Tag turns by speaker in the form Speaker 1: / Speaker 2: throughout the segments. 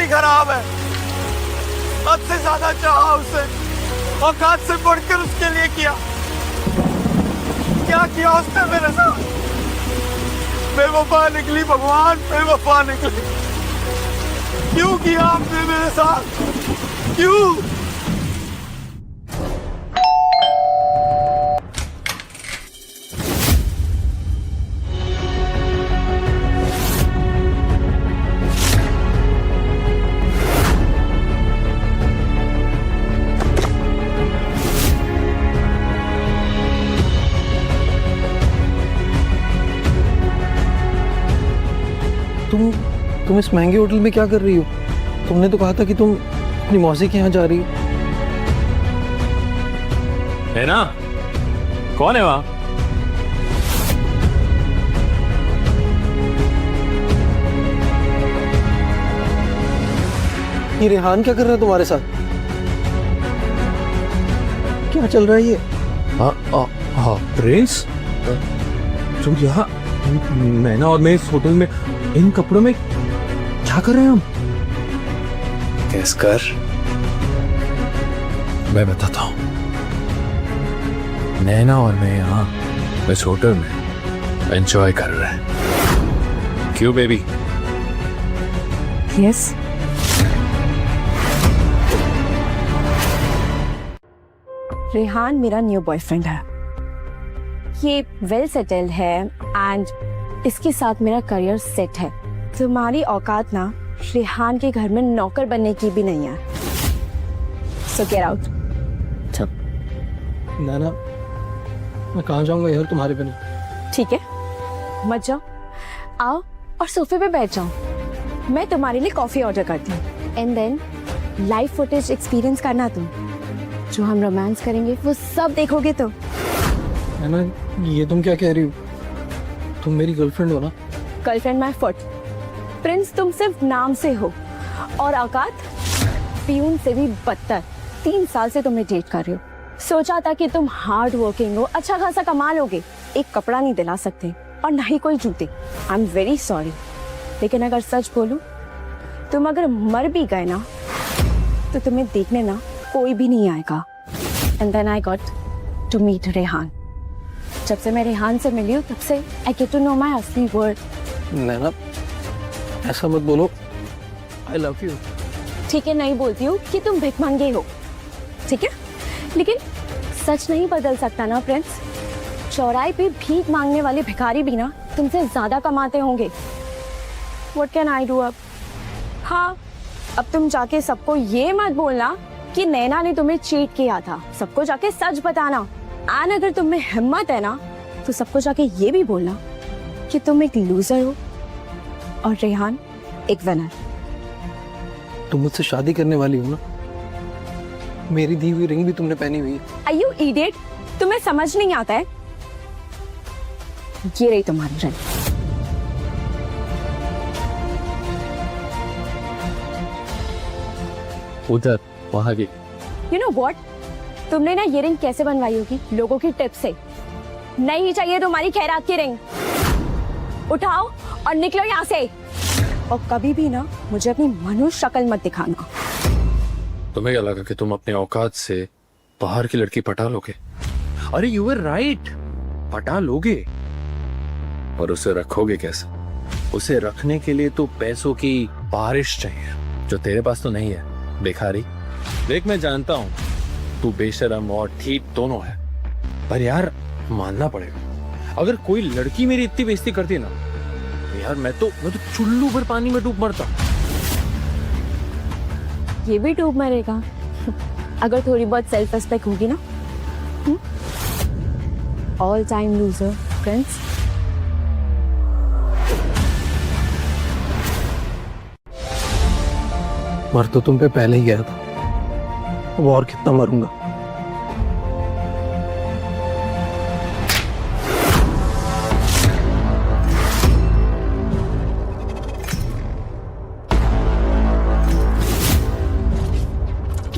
Speaker 1: ही खराब है। हद से ज्यादा चाहा उसे, औकात से बढ़कर उसके लिए किया। क्या किया उसने मेरे साथ? बेवफा निकली भगवान, बेवफा निकली। क्यों किया आपने मेरे साथ? क्यों?
Speaker 2: तुम इस महंगे होटल में क्या कर रही हो? तुमने तो कहा था कि तुम अपनी मौसी के यहाँ जा रही हो।
Speaker 3: है ना? कौन है वहां?
Speaker 2: ये रेहान क्या कर रहा है तुम्हारे साथ? क्या चल रहा है ये?
Speaker 3: प्रिंस, तुम यहाँ नैना और मैं इस होटल में इन कपड़ों में क्या कर रहे हैं हम?
Speaker 4: कैस कर,
Speaker 3: मैं बताता हूँ। नैना और मैं यहाँ इस होटल में एंजॉय कर रहे हैं। क्यों बेबी?
Speaker 5: यस। रेहान मेरा न्यू बॉयफ्रेंड है। ये वेल सेटल्ड है एंड इसके साथ मेरा करियर सेट है। तुम्हारी औकात ना रेहान के घर में नौकर बनने की भी नहीं है। सो गेट आउट।
Speaker 2: नैना, मैं कहाँ जाऊंगा यार तुम्हारे बिना?
Speaker 5: ठीक है, मत जाओ, आओ और सोफे पे बैठ जाओ। मैं तुम्हारे लिए कॉफी ऑर्डर करती हूँ and then live footage experience करना। तुम जो हम रोमांस करेंगे वो सब देखोगे। तो
Speaker 2: नैना, ये तुम क्या कह रही हो? तुम मेरी गर्लफ्रेंड हो ना?
Speaker 5: Girlfriend my foot. प्रिंस तुम सिर्फ नाम से हो और औकात पियून से भी बदतर। 3 साल से तुम्हें डेट कर रहे हो। सोचा था कि तुम हार्ड वर्किंग हो, अच्छा खासा कमा लोगे। एक कपड़ा नहीं दिला सकते और ना ही कोई जूते। आई एम वेरी सॉरी, लेकिन अगर सच बोलूं, तुम अगर मर भी गए ना तो तुम्हें देखने ना कोई भी नहीं आएगा। And then I got to meet Rehan. जब से मैं रेहान से मिली हूँ तब से I get to know my असली वर्ड।
Speaker 2: नैना, ऐसा मत बोलो। I love you.
Speaker 5: ठीक है, नहीं बोलती हूँ कि तुम भिखमंगे हो, ठीक है, लेकिन सच नहीं बदल सकता ना प्रिंस। चौराहे पे भीख मांगने वाले भिखारी भी ना तुमसे ज्यादा कमाते होंगे। व्हाट कैन आई डू अब? हाँ, अब तुम जाके सबको ये मत बोलना कि नैना ने तुम्हें चीट किया था। सबको जाके सच बताना। एंड अगर तुम में हिम्मत है ना तो सबको जाके ये भी बोलना कि तुम एक लूजर हो और रेहान एक विनर।
Speaker 2: तुम मुझसे शादी करने वाली हो ना? मेरी दी हुई रिंग भी तुमने पहनी हुई है।
Speaker 5: Are you idiot? तुम्हें समझ नहीं आता है? ये रही तुम्हारी रिंग।
Speaker 3: उधर वहां की।
Speaker 5: You know what? तुमने ना ये रिंग कैसे बनवाई होगी? लोगों की टिप से। नहीं चाहिए तुम्हारी खैरात की रिंग। उठाओ और निकलो यहाँ से। और कभी भी ना मुझे अपनी मनुष्य शक्ल मत दिखाना।
Speaker 3: तुम्हें क्या लगा कि तुम अपने औकात से बाहर की लड़की पटा लोगे? अरे यू वर राइट, पटा लोगे, और उसे रखोगे कैसे? उसे रखने के लिए तो पैसों की बारिश चाहिए, जो तेरे पास तो नहीं है, भिखारी। देख, मैं जानता हूँ तू बेशरम और ठीक दोनों है, पर यार मानना पड़ेगा, अगर कोई लड़की मेरी इतनी बेइज्जती करती ना यार, मैं तो चुल्लू भर पानी में डूब मरता।
Speaker 5: ये भी डूब मरेगा अगर थोड़ी बहुत सेल्फ रिस्पेक्ट होगी ना। All time loser friends.
Speaker 2: मर तो तुम पे पहले ही गया था, अब और कितना मरूंगा।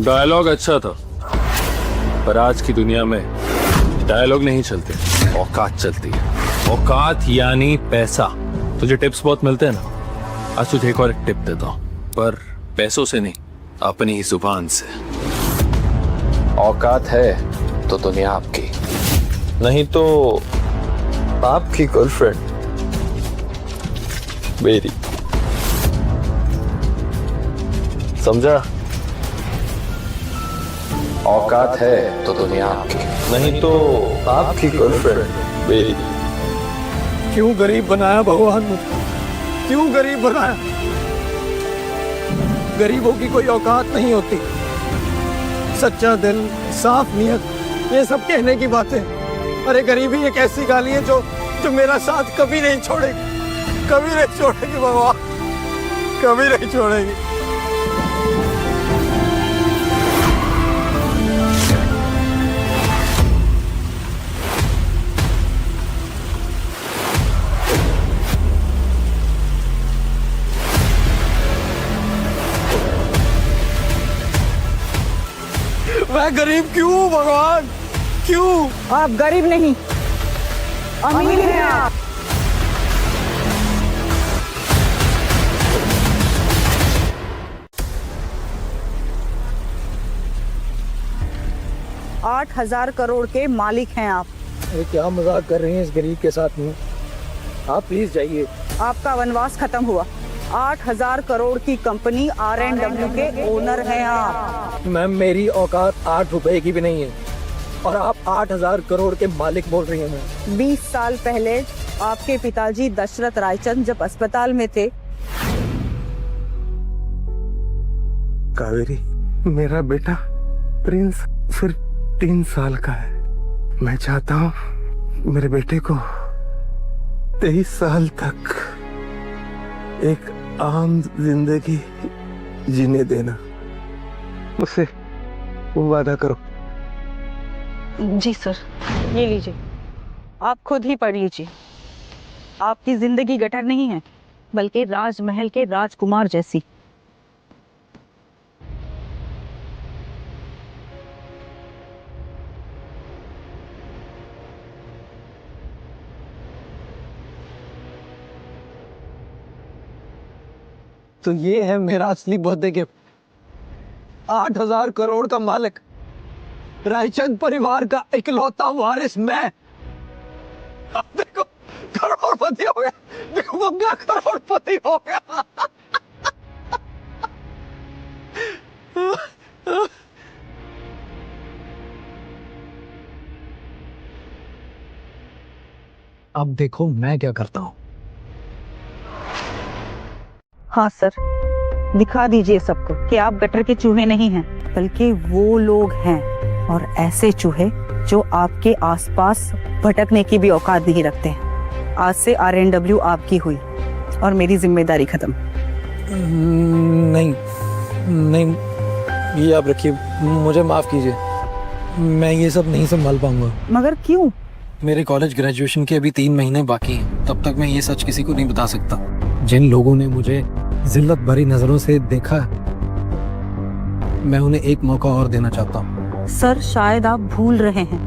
Speaker 3: डायलॉग अच्छा था, पर आज की दुनिया में डायलॉग नहीं चलते, औकात चलती है। औकात यानी पैसा। तुझे टिप्स बहुत मिलते हैं ना, आज तुझे एक और टिप देता हूँ, पर पैसों से नहीं, अपनी ही जुबान से। औकात है तो दुनिया आपकी, नहीं तो आपकी गर्लफ्रेंड मेरी। समझा? औकात है तो दुनिया आपकी, नहीं तो आपकी गर्लफ्रेंड मेरी।
Speaker 1: क्यों गरीब बनाया भगवान मुझे, क्यों गरीब बनाया? गरीबों की कोई औकात नहीं होती। सच्चा दिल, साफ नीयत, ये सब कहने की बातें। अरे गरीबी एक ऐसी गाली है जो मेरा साथ कभी नहीं छोड़ेगी, कभी नहीं छोड़ेगी भगवान, कभी नहीं छोड़ेगी। मैं गरीब क्यों हूं भगवान, क्यों?
Speaker 6: आप गरीब नहीं, अमीर हैं आप। $8,000 करोड़ के मालिक हैं आप।
Speaker 2: अरे क्या मजाक कर रहे हैं इस गरीब के साथ में? आप प्लीज जाइए।
Speaker 6: आपका वनवास खत्म हुआ। 8,000 करोड़ की कंपनी R&W के ओनर हैं आप।
Speaker 2: मैम मेरी औकात 8 रुपए की भी नहीं है और आप 8,000 करोड़ के मालिक बोल रही हैं मैम।
Speaker 6: 20 साल पहले आपके पिताजी दशरथ रायचंद जब अस्पताल में थे,
Speaker 1: कावेरी, मेरा बेटा प्रिंस सिर्फ 3 साल का है। मैं चाहता हूँ मेरे बेटे को 23 साल तक एक आम जिंदगी जीने देना। मुझसे वादा करो।
Speaker 6: जी सर। ये लीजिए, आप खुद ही पढ़ लीजिए। आपकी जिंदगी गटर नहीं है, बल्कि राजमहल के राजकुमार जैसी।
Speaker 2: तो ये है मेरा असली बर्थडे गिफ्ट। 8,000 करोड़ का मालिक, रायचंद परिवार का इकलौता वारिस मैं। अब देखो करोड़पति हो गया, देखो बंगा करोड़पति हो गया। अब देखो मैं क्या करता हूँ।
Speaker 6: हाँ सर, दिखा दीजिए सबको कि आप गटर के चूहे नहीं हैं, बल्कि वो लोग हैं, और ऐसे चूहे जो आपके आसपास भटकने की भी औकात नहीं रखते हैं। आज से R&W आपकी हुई और मेरी जिम्मेदारी खत्म।
Speaker 2: नहीं नहीं, ये आप रखिए, मुझे माफ कीजिए, मैं ये सब नहीं संभाल पाऊंगा।
Speaker 6: मगर क्यों?
Speaker 2: मेरे कॉलेज ग्रेजुएशन के अभी 3 महीने बाकी हैं, तब तक मैं ये सच किसी को नहीं बता सकता। जिन लोगों ने मुझे जिल्लत भरी नजरों से देखा, मैं उन्हें एक मौका और देना चाहता हूँ।
Speaker 6: सर, शायद आप भूल रहे हैं,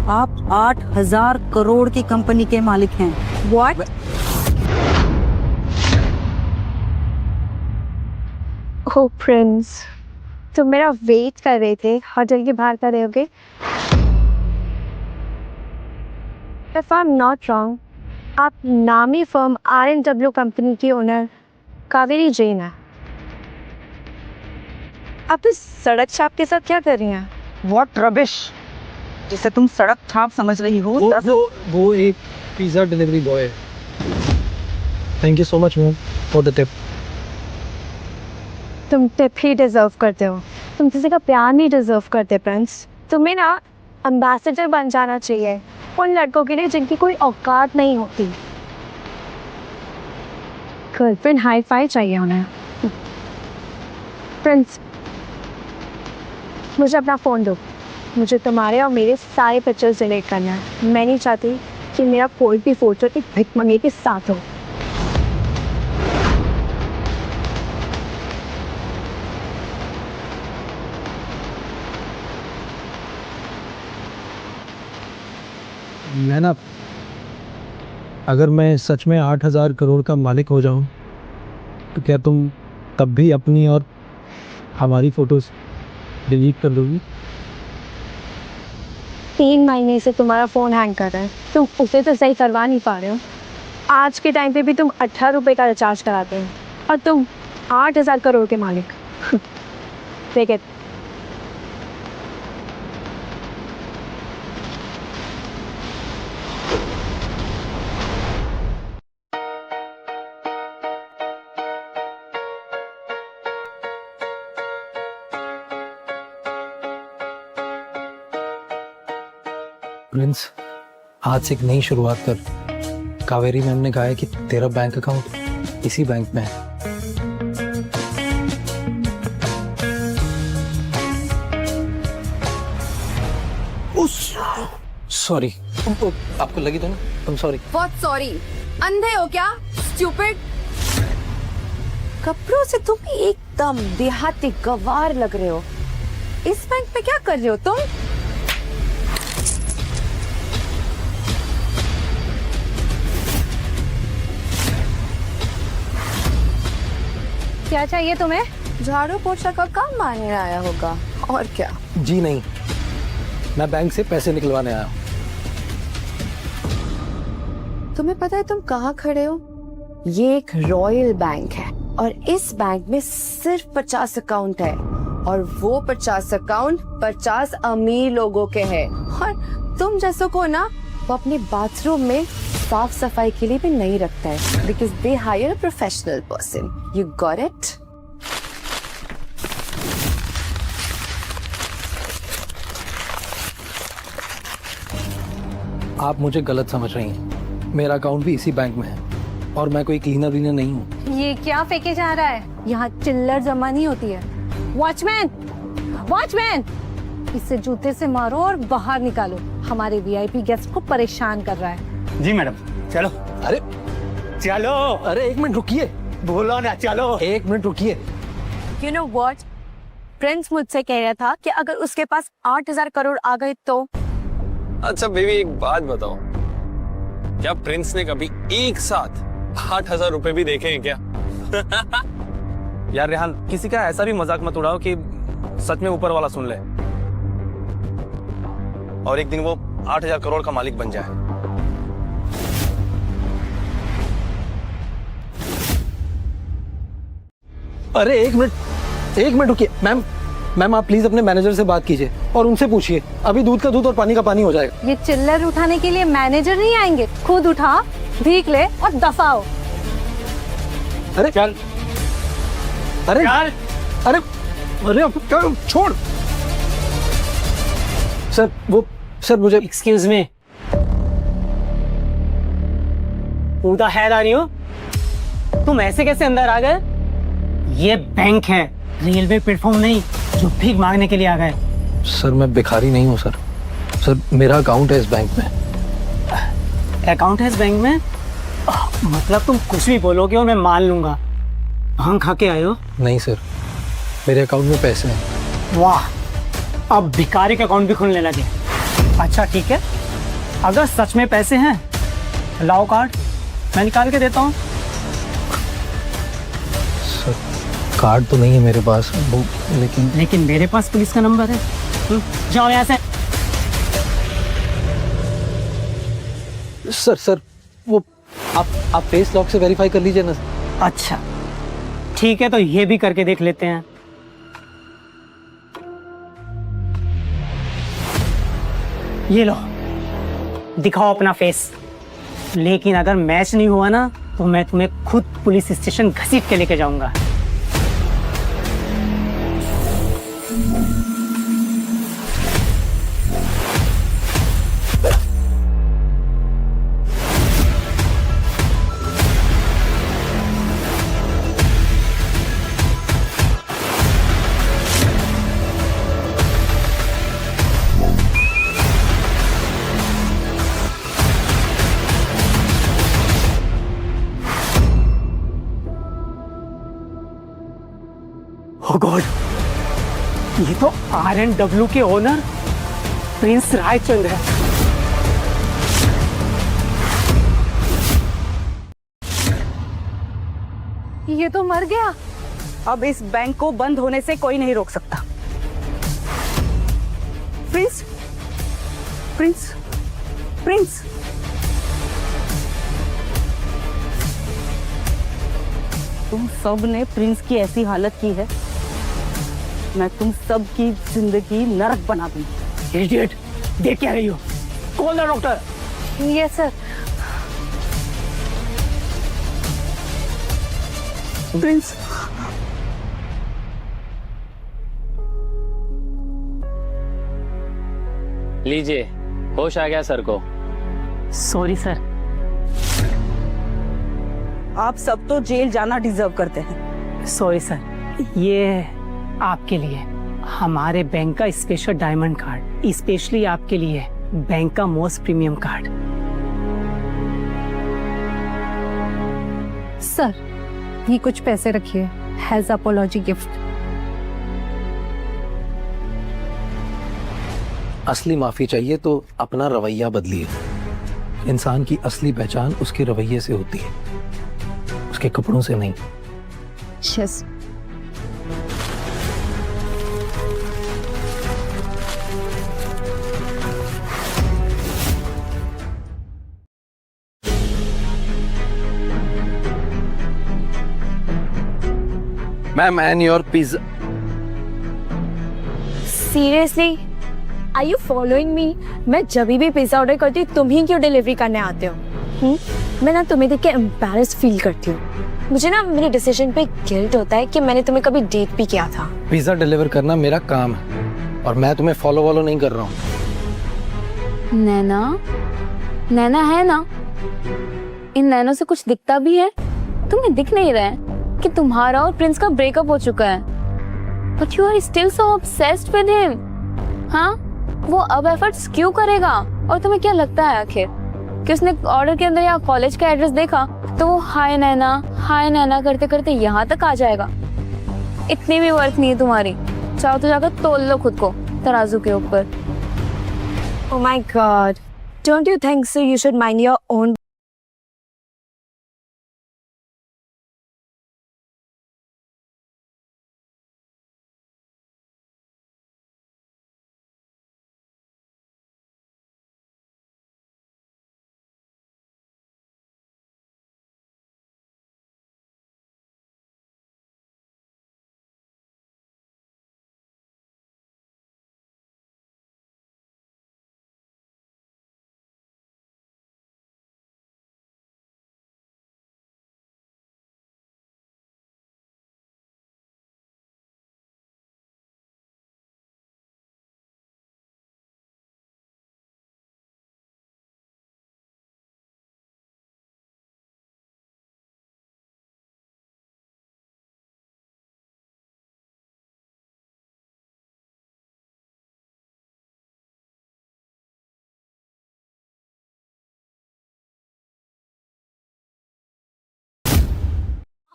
Speaker 6: आप 8,000 करोड़ की कंपनी के मालिक हैं। What?
Speaker 5: ओ प्रिंस, तुम मेरा वेट कर रहे थे होटल के बाहर खड़े होगे। If I'm not wrong, आप नामी फर्म R&W कंपनी की ओनर कावेरी जैन है। आप इस सड़क छाप के साथ क्या कर रही हैं?
Speaker 6: What rubbish! जिसे तुम सड़क छाप समझ रही हो,
Speaker 2: वो एक पिज्जा डिलीवरी बॉय है। Thank you so much ma'am for the tip.
Speaker 5: तुम टिप ही डिजर्व करते हो, तुम किसी का प्यार नहीं डिजर्व करते प्रिंस। तुम्हें ना एम्बेसडर बन जाना चाहिए उन लड़कों के लिए जिनकी कोई औकात नहीं होती। गर्लफ्रेंड हाई फाई चाहिए उन्हें। प्रिंस, मुझे अपना फ़ोन दो, मुझे तुम्हारे और मेरे सारे पिक्चर्स डिलीट करना है। मैं नहीं चाहती कि मेरा कोई भी फोटो एक भिखमंगे के साथ हो।
Speaker 2: मैं ना, अगर मैं सच में 8,000 करोड़ का मालिक हो जाऊं, तो क्या तुम तब भी अपनी और हमारी फोटोज डिलीट कर दोगी?
Speaker 5: 3 महीने से तुम्हारा फोन हैंग कर रहा है, तुम उसे तो सही करवा नहीं पा रहे हो। आज के टाइम पे भी तुम 18 रुपए का रिचार्ज कराते हो और तुम 8,000 करोड़ के मालिक। देख इट।
Speaker 2: प्रिंस, आज से एक नई शुरुआत कर। कावेरी मैम ने कहा है कि तेरा बैंक अकाउंट इसी बैंक में है। सॉरी, आपको लगी तो ना? सॉरी।
Speaker 7: बहुत सॉरी। अंधे हो क्या? स्टूपिड। कपड़ों से तुम एकदम देहाती गवार लग रहे हो। इस बैंक में क्या कर रहे हो तुम?
Speaker 5: क्या चाहिए तुम्हें?
Speaker 7: झाड़ू पोछा का काम मांगने आया होगा, और क्या?
Speaker 2: जी नहीं, मैं बैंक से पैसे निकलवाने आया हूँ।
Speaker 7: तुम्हें पता है तुम कहाँ खड़े हो? ये एक रॉयल बैंक है और इस बैंक में सिर्फ 50 अकाउंट है और वो 50 अकाउंट 50 अमीर लोगों के हैं। और तुम जैसों को ना वो अपने बाथरूम में साफ सफाई के लिए भी नहीं रखता है, because they hire a professional person. You got it?
Speaker 2: आप मुझे गलत समझ रही हैं। मेरा अकाउंट भी इसी बैंक में है और मैं कोई क्लीनर वीनर नहीं हूँ।
Speaker 5: ये क्या फेंके जा रहा है? यहाँ चिल्लर जमा नहीं होती है। वॉचमैन, वॉचमैन, इसे जूते से मारो और बाहर निकालो। हमारे वीआईपी गेस्ट को परेशान कर रहा है।
Speaker 8: जी मैडम, चलो।
Speaker 2: अरे
Speaker 8: चलो।
Speaker 2: अरे एक मिनट रुकिए,
Speaker 8: बोलो ना, चलो।
Speaker 2: एक मिनट रुकिए।
Speaker 5: यू नो व्हाट, प्रिंस मुझसे कह रहा था कि अगर उसके पास 8,000 करोड़ आ गए तो।
Speaker 3: अच्छा बेबी, एक बात बताओ, क्या प्रिंस ने कभी एक साथ 8,000 रुपए भी देखे हैं क्या?
Speaker 8: यार रेहान, किसी का ऐसा भी मजाक मत उड़ाओ कि सच में ऊपर वाला सुन ले और एक दिन वो 8,000 करोड़ का मालिक बन जाए।
Speaker 2: अरे एक मिनट रुकिए। मैम आप प्लीज अपने मैनेजर से बात कीजिए और उनसे पूछिए। अभी दूध का दूध और पानी का पानी हो जाएगा।
Speaker 5: ये चिल्लर उठाने के लिए मैनेजर नहीं आएंगे, खुद उठा, भीख ले और दफाओ।
Speaker 2: अरे
Speaker 8: चल,
Speaker 2: अरे
Speaker 8: चल।
Speaker 2: अरे अरे छोड़। सर मुझे
Speaker 9: excuse me, who the hell are you? तुम ऐसे कैसे अंदर आ गए? ये बैंक है, रेलवे प्लेटफॉर्म नहीं जो भीख मांगने के लिए आ गए।
Speaker 2: सर मैं भिखारी नहीं हूँ सर मेरा अकाउंट है इस बैंक में।
Speaker 9: अकाउंट है इस बैंक में? मतलब तुम कुछ भी बोलोगे और मैं मान लूंगा। भांग खा के आए हो?
Speaker 2: नहीं सर, मेरे अकाउंट में पैसे हैं।
Speaker 9: वाह, अब भिखारी का अकाउंट भी खुलने लगे। अच्छा ठीक है, अगर सच में पैसे हैं लाओ कार्ड, मैं निकाल के देता हूँ।
Speaker 2: सर कार्ड तो नहीं है मेरे पास वो,
Speaker 9: लेकिन मेरे पास पुलिस का नंबर है। जाओ यहाँ से।
Speaker 2: सर वो आप फेस लॉक से वेरीफाई कर लीजिए ना।
Speaker 9: अच्छा ठीक है, तो ये भी करके देख लेते हैं। ये लो, दिखाओ अपना फेस। लेकिन अगर मैच नहीं हुआ ना तो मैं तुम्हें खुद पुलिस स्टेशन घसीट के लेके जाऊंगा। ओह गॉड, ये तो R&W के ओनर प्रिंस रायचंद है।
Speaker 5: ये तो मर गया।
Speaker 6: अब इस बैंक को बंद होने से कोई नहीं रोक सकता। Prince, Prince, Prince. तुम सब ने प्रिंस की ऐसी हालत की है, मैं तुम सब की जिंदगी नरक बना दूंगी।
Speaker 9: इडियट, देख क्या रही हो? Call the doctor.
Speaker 5: Yes sir.
Speaker 6: Prince,
Speaker 10: लीजिए, होश आ गया सर को।
Speaker 9: Sorry sir.
Speaker 6: आप सब तो जेल जाना डिजर्व करते हैं।
Speaker 9: सॉरी सर, ये आपके लिए हमारे बैंक का स्पेशल डायमंड कार्ड, स्पेशली आपके लिए बैंक का मोस्ट प्रीमियम कार्ड।
Speaker 5: सर, ये कुछ पैसे रखिए, हैज अपोलॉजी गिफ्ट।
Speaker 2: असली माफी चाहिए तो अपना रवैया बदलिए। इंसान की असली पहचान उसके रवैये से होती है, उसके कपड़ों से नहीं।
Speaker 5: Yes.
Speaker 2: Ma'am, and your pizza.
Speaker 5: Seriously, are you following me? मैं जब भी पिज्जा ऑर्डर करती हूँ तुम ही क्यों डिलीवरी करने आते हो? मैं ना तुम्हें देख के एम्बैरेस फील करती हूँ। मुझे ना मेरे डिसीजन पे गिल्ट होता है कि मैंने तुम्हें कभी डेट भी किया था।
Speaker 2: पिज्जा डिलीवर करना मेरा काम है और मैं तुम्हें फॉलो नहीं कर रहा हूँ।
Speaker 11: नैना, नैना है ना? इन नैनों से कुछ दिखता भी है? तुम्हें दिख नहीं रहा है कि तुम्हारा और प्रिंस का ब्रेकअप हो चुका है, but you are still so obsessed with him. हाँ, वो अब एफर्ट्स क्यों करेगा? और तुम्हें क्या लगता है आखिर कि उसने ऑर्डर के अंदर या कॉलेज का एड्रेस देखा तो वो हाय नैना करते करते यहाँ तक आ जाएगा? इतनी भी वर्थ नहीं है तुम्हारी। चाहो तो जाकर तोल लो खुद को तराजू के ऊपर।
Speaker 5: Oh my God, don't you think so? You should mind your own.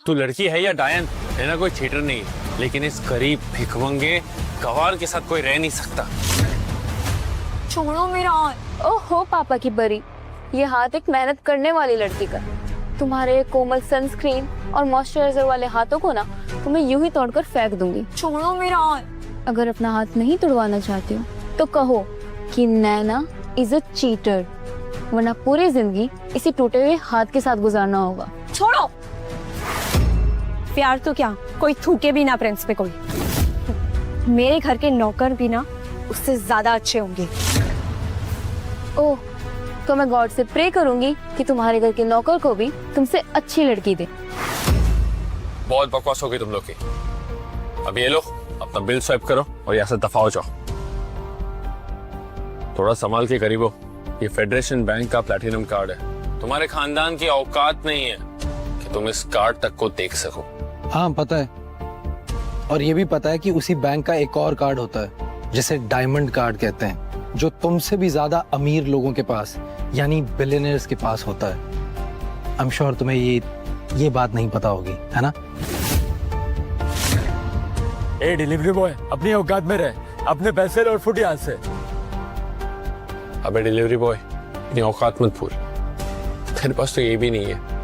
Speaker 3: तू लड़की है या डायन है ना, कोई चीटर नहीं, लेकिन इस गरीब भिखमंगे गवार के साथ कोई रह नहीं सकता।
Speaker 11: छोड़ो मेरा। ओहो पापा की बरी, ये हाथ एक मेहनत करने वाली लड़की का। तुम्हारे कोमल सनस्क्रीन और मॉइस्चराइजर वाले हाथों को ना तुम्हें यूं ही तोड़कर फेंक दूंगी। छोड़ो मेरा। अगर अपना हाथ नहीं तुड़वाना चाहती हो तो कहो कि नैना इज अ चीटर, वरना पूरी जिंदगी इसी टूटे हुए हाथ के साथ गुजारना होगा।
Speaker 5: छोड़ो। प्यार तो क्या, कोई थूके भी ना प्रिंस पे कोई। मेरे घर के नौकर भी ना उससे ज्यादा अच्छे होंगे।
Speaker 11: ओह, तो मैं गॉड से प्रे करूंगी कि तुम्हारे घर के नौकर को भी तुमसे अच्छी लड़की दे।
Speaker 3: बहुत बकवास हो गई तुम लोग की। अब ये लो, अपना बिल स्वाइप करो और यहाँ से दफा हो जाओ। थोड़ा संभाल के करीबो, ये फेडरेशन बैंक का प्लैटिनम कार्ड है। तुम्हारे खानदान की औकात नहीं है कि तुम इस कार्ड तक को देख सको।
Speaker 2: हाँ पता है, और ये भी पता है कि उसी बैंक का एक और कार्ड होता है जिसे डायमंड कार्ड कहते हैं, जो तुमसे भी ज्यादा अमीर लोगों के पास यानी बिलियनियर्स के पास होता है। आई एम श्योर तुम्हें ये बात नहीं पता होगी, है ना?
Speaker 12: ए डिलीवरी बॉय, अपनी औकात में रह, अपने पैसे और फुट यहाँ से।
Speaker 3: अबे डिलीवरी बॉय, अपनी औकात मत भूल, तेरे पास तो ये भी नहीं है।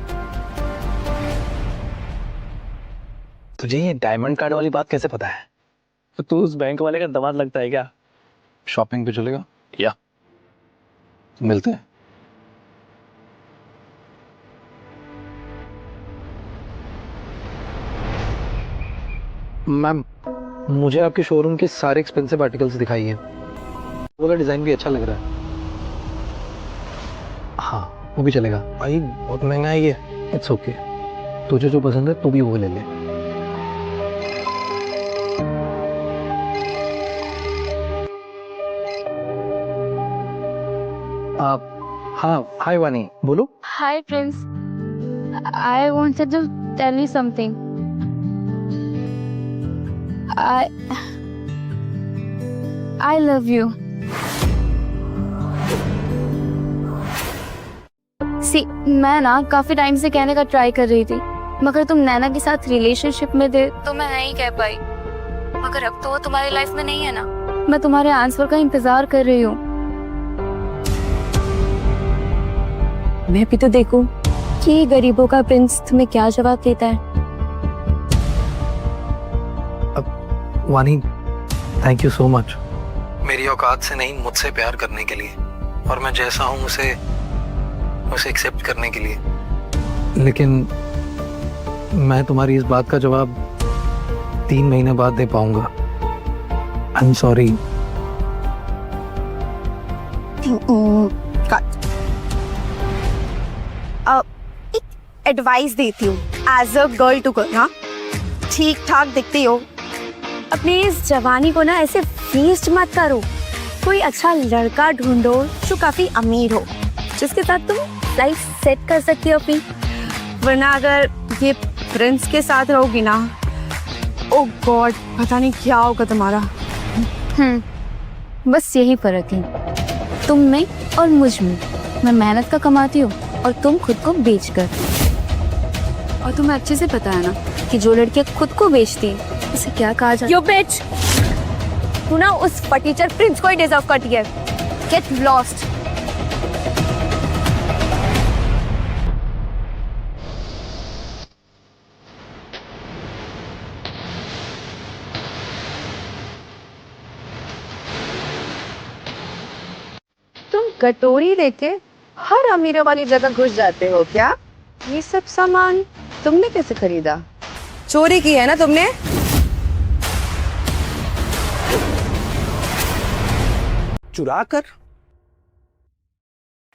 Speaker 2: तुझे ये डायमंड कार्ड वाली बात कैसे पता है?
Speaker 8: तो तू उस बैंक वाले का दामाद लगता है क्या?
Speaker 2: शॉपिंग पे चलेगा?
Speaker 8: या
Speaker 2: मिलते हैं। मैम, मुझे आपके शोरूम के सारे एक्सपेंसिव आर्टिकल्स दिखाइए। वो वाला डिजाइन भी अच्छा लग रहा है। हाँ, वो भी चलेगा। भाई बहुत महंगा है ये। इट्स ओके, तुझे जो पसंद है तू भी वो ले ले। आप हाँ, हाय वानी, बोलो।
Speaker 11: Hi, Prince. I wanted to tell you something. I love you. See, मैं ना काफी टाइम से कहने का ट्राई कर रही थी, मगर तुम नैना के साथ रिलेशनशिप में थे तो मैं नहीं कह पाई। मगर अब तो वो तुम्हारी लाइफ में नहीं है ना, मैं तुम्हारे आंसर का इंतजार कर रही हूँ।
Speaker 5: मैं भी तो देखूं कि गरीबों का प्रिंस तुम्हें क्या जवाब देता है।
Speaker 2: वानी, थैंक यू सो मच मेरी औकात से नहीं, मुझसे प्यार करने के लिए, और मैं जैसा हूँ उसे एक्सेप्ट करने के लिए। लेकिन मैं तुम्हारी इस बात का जवाब 3 महीने बाद दे पाऊंगा। I am sorry.
Speaker 7: एक एडवाइस देती हूँ as a girl to girl. हाँ, ठीक ठाक दिखती हो,
Speaker 5: अपनी इस जवानी को ना ऐसे वेस्ट मत करो। कोई अच्छा लड़का ढूंढो जो काफी अमीर हो, जिसके साथ तुम लाइफ सेट कर सकती हो अपनी।
Speaker 7: वरना अगर ये प्रिंस के साथ रहोगी ना, ओ गॉड, पता नहीं क्या होगा तुम्हारा।
Speaker 11: बस यही फर्क है तुम में और मुझ में। मैं मेहनत का कमाती हूँ और तुम खुद को बेच कर। और तुम्हें अच्छे से पता है ना कि जो लड़कियां खुद को बेचती है उसे क्या कहा जाता है।
Speaker 5: यो बिच, तू ना उस फटीचर प्रिंस को ही डिजर्व करती है।
Speaker 11: Get lost.
Speaker 7: तुम कटोरी लेके हर अमीरों वाली जगह घुस जाते हो क्या? ये सब सामान तुमने कैसे खरीदा? चोरी की है ना तुमने?
Speaker 8: चुरा कर?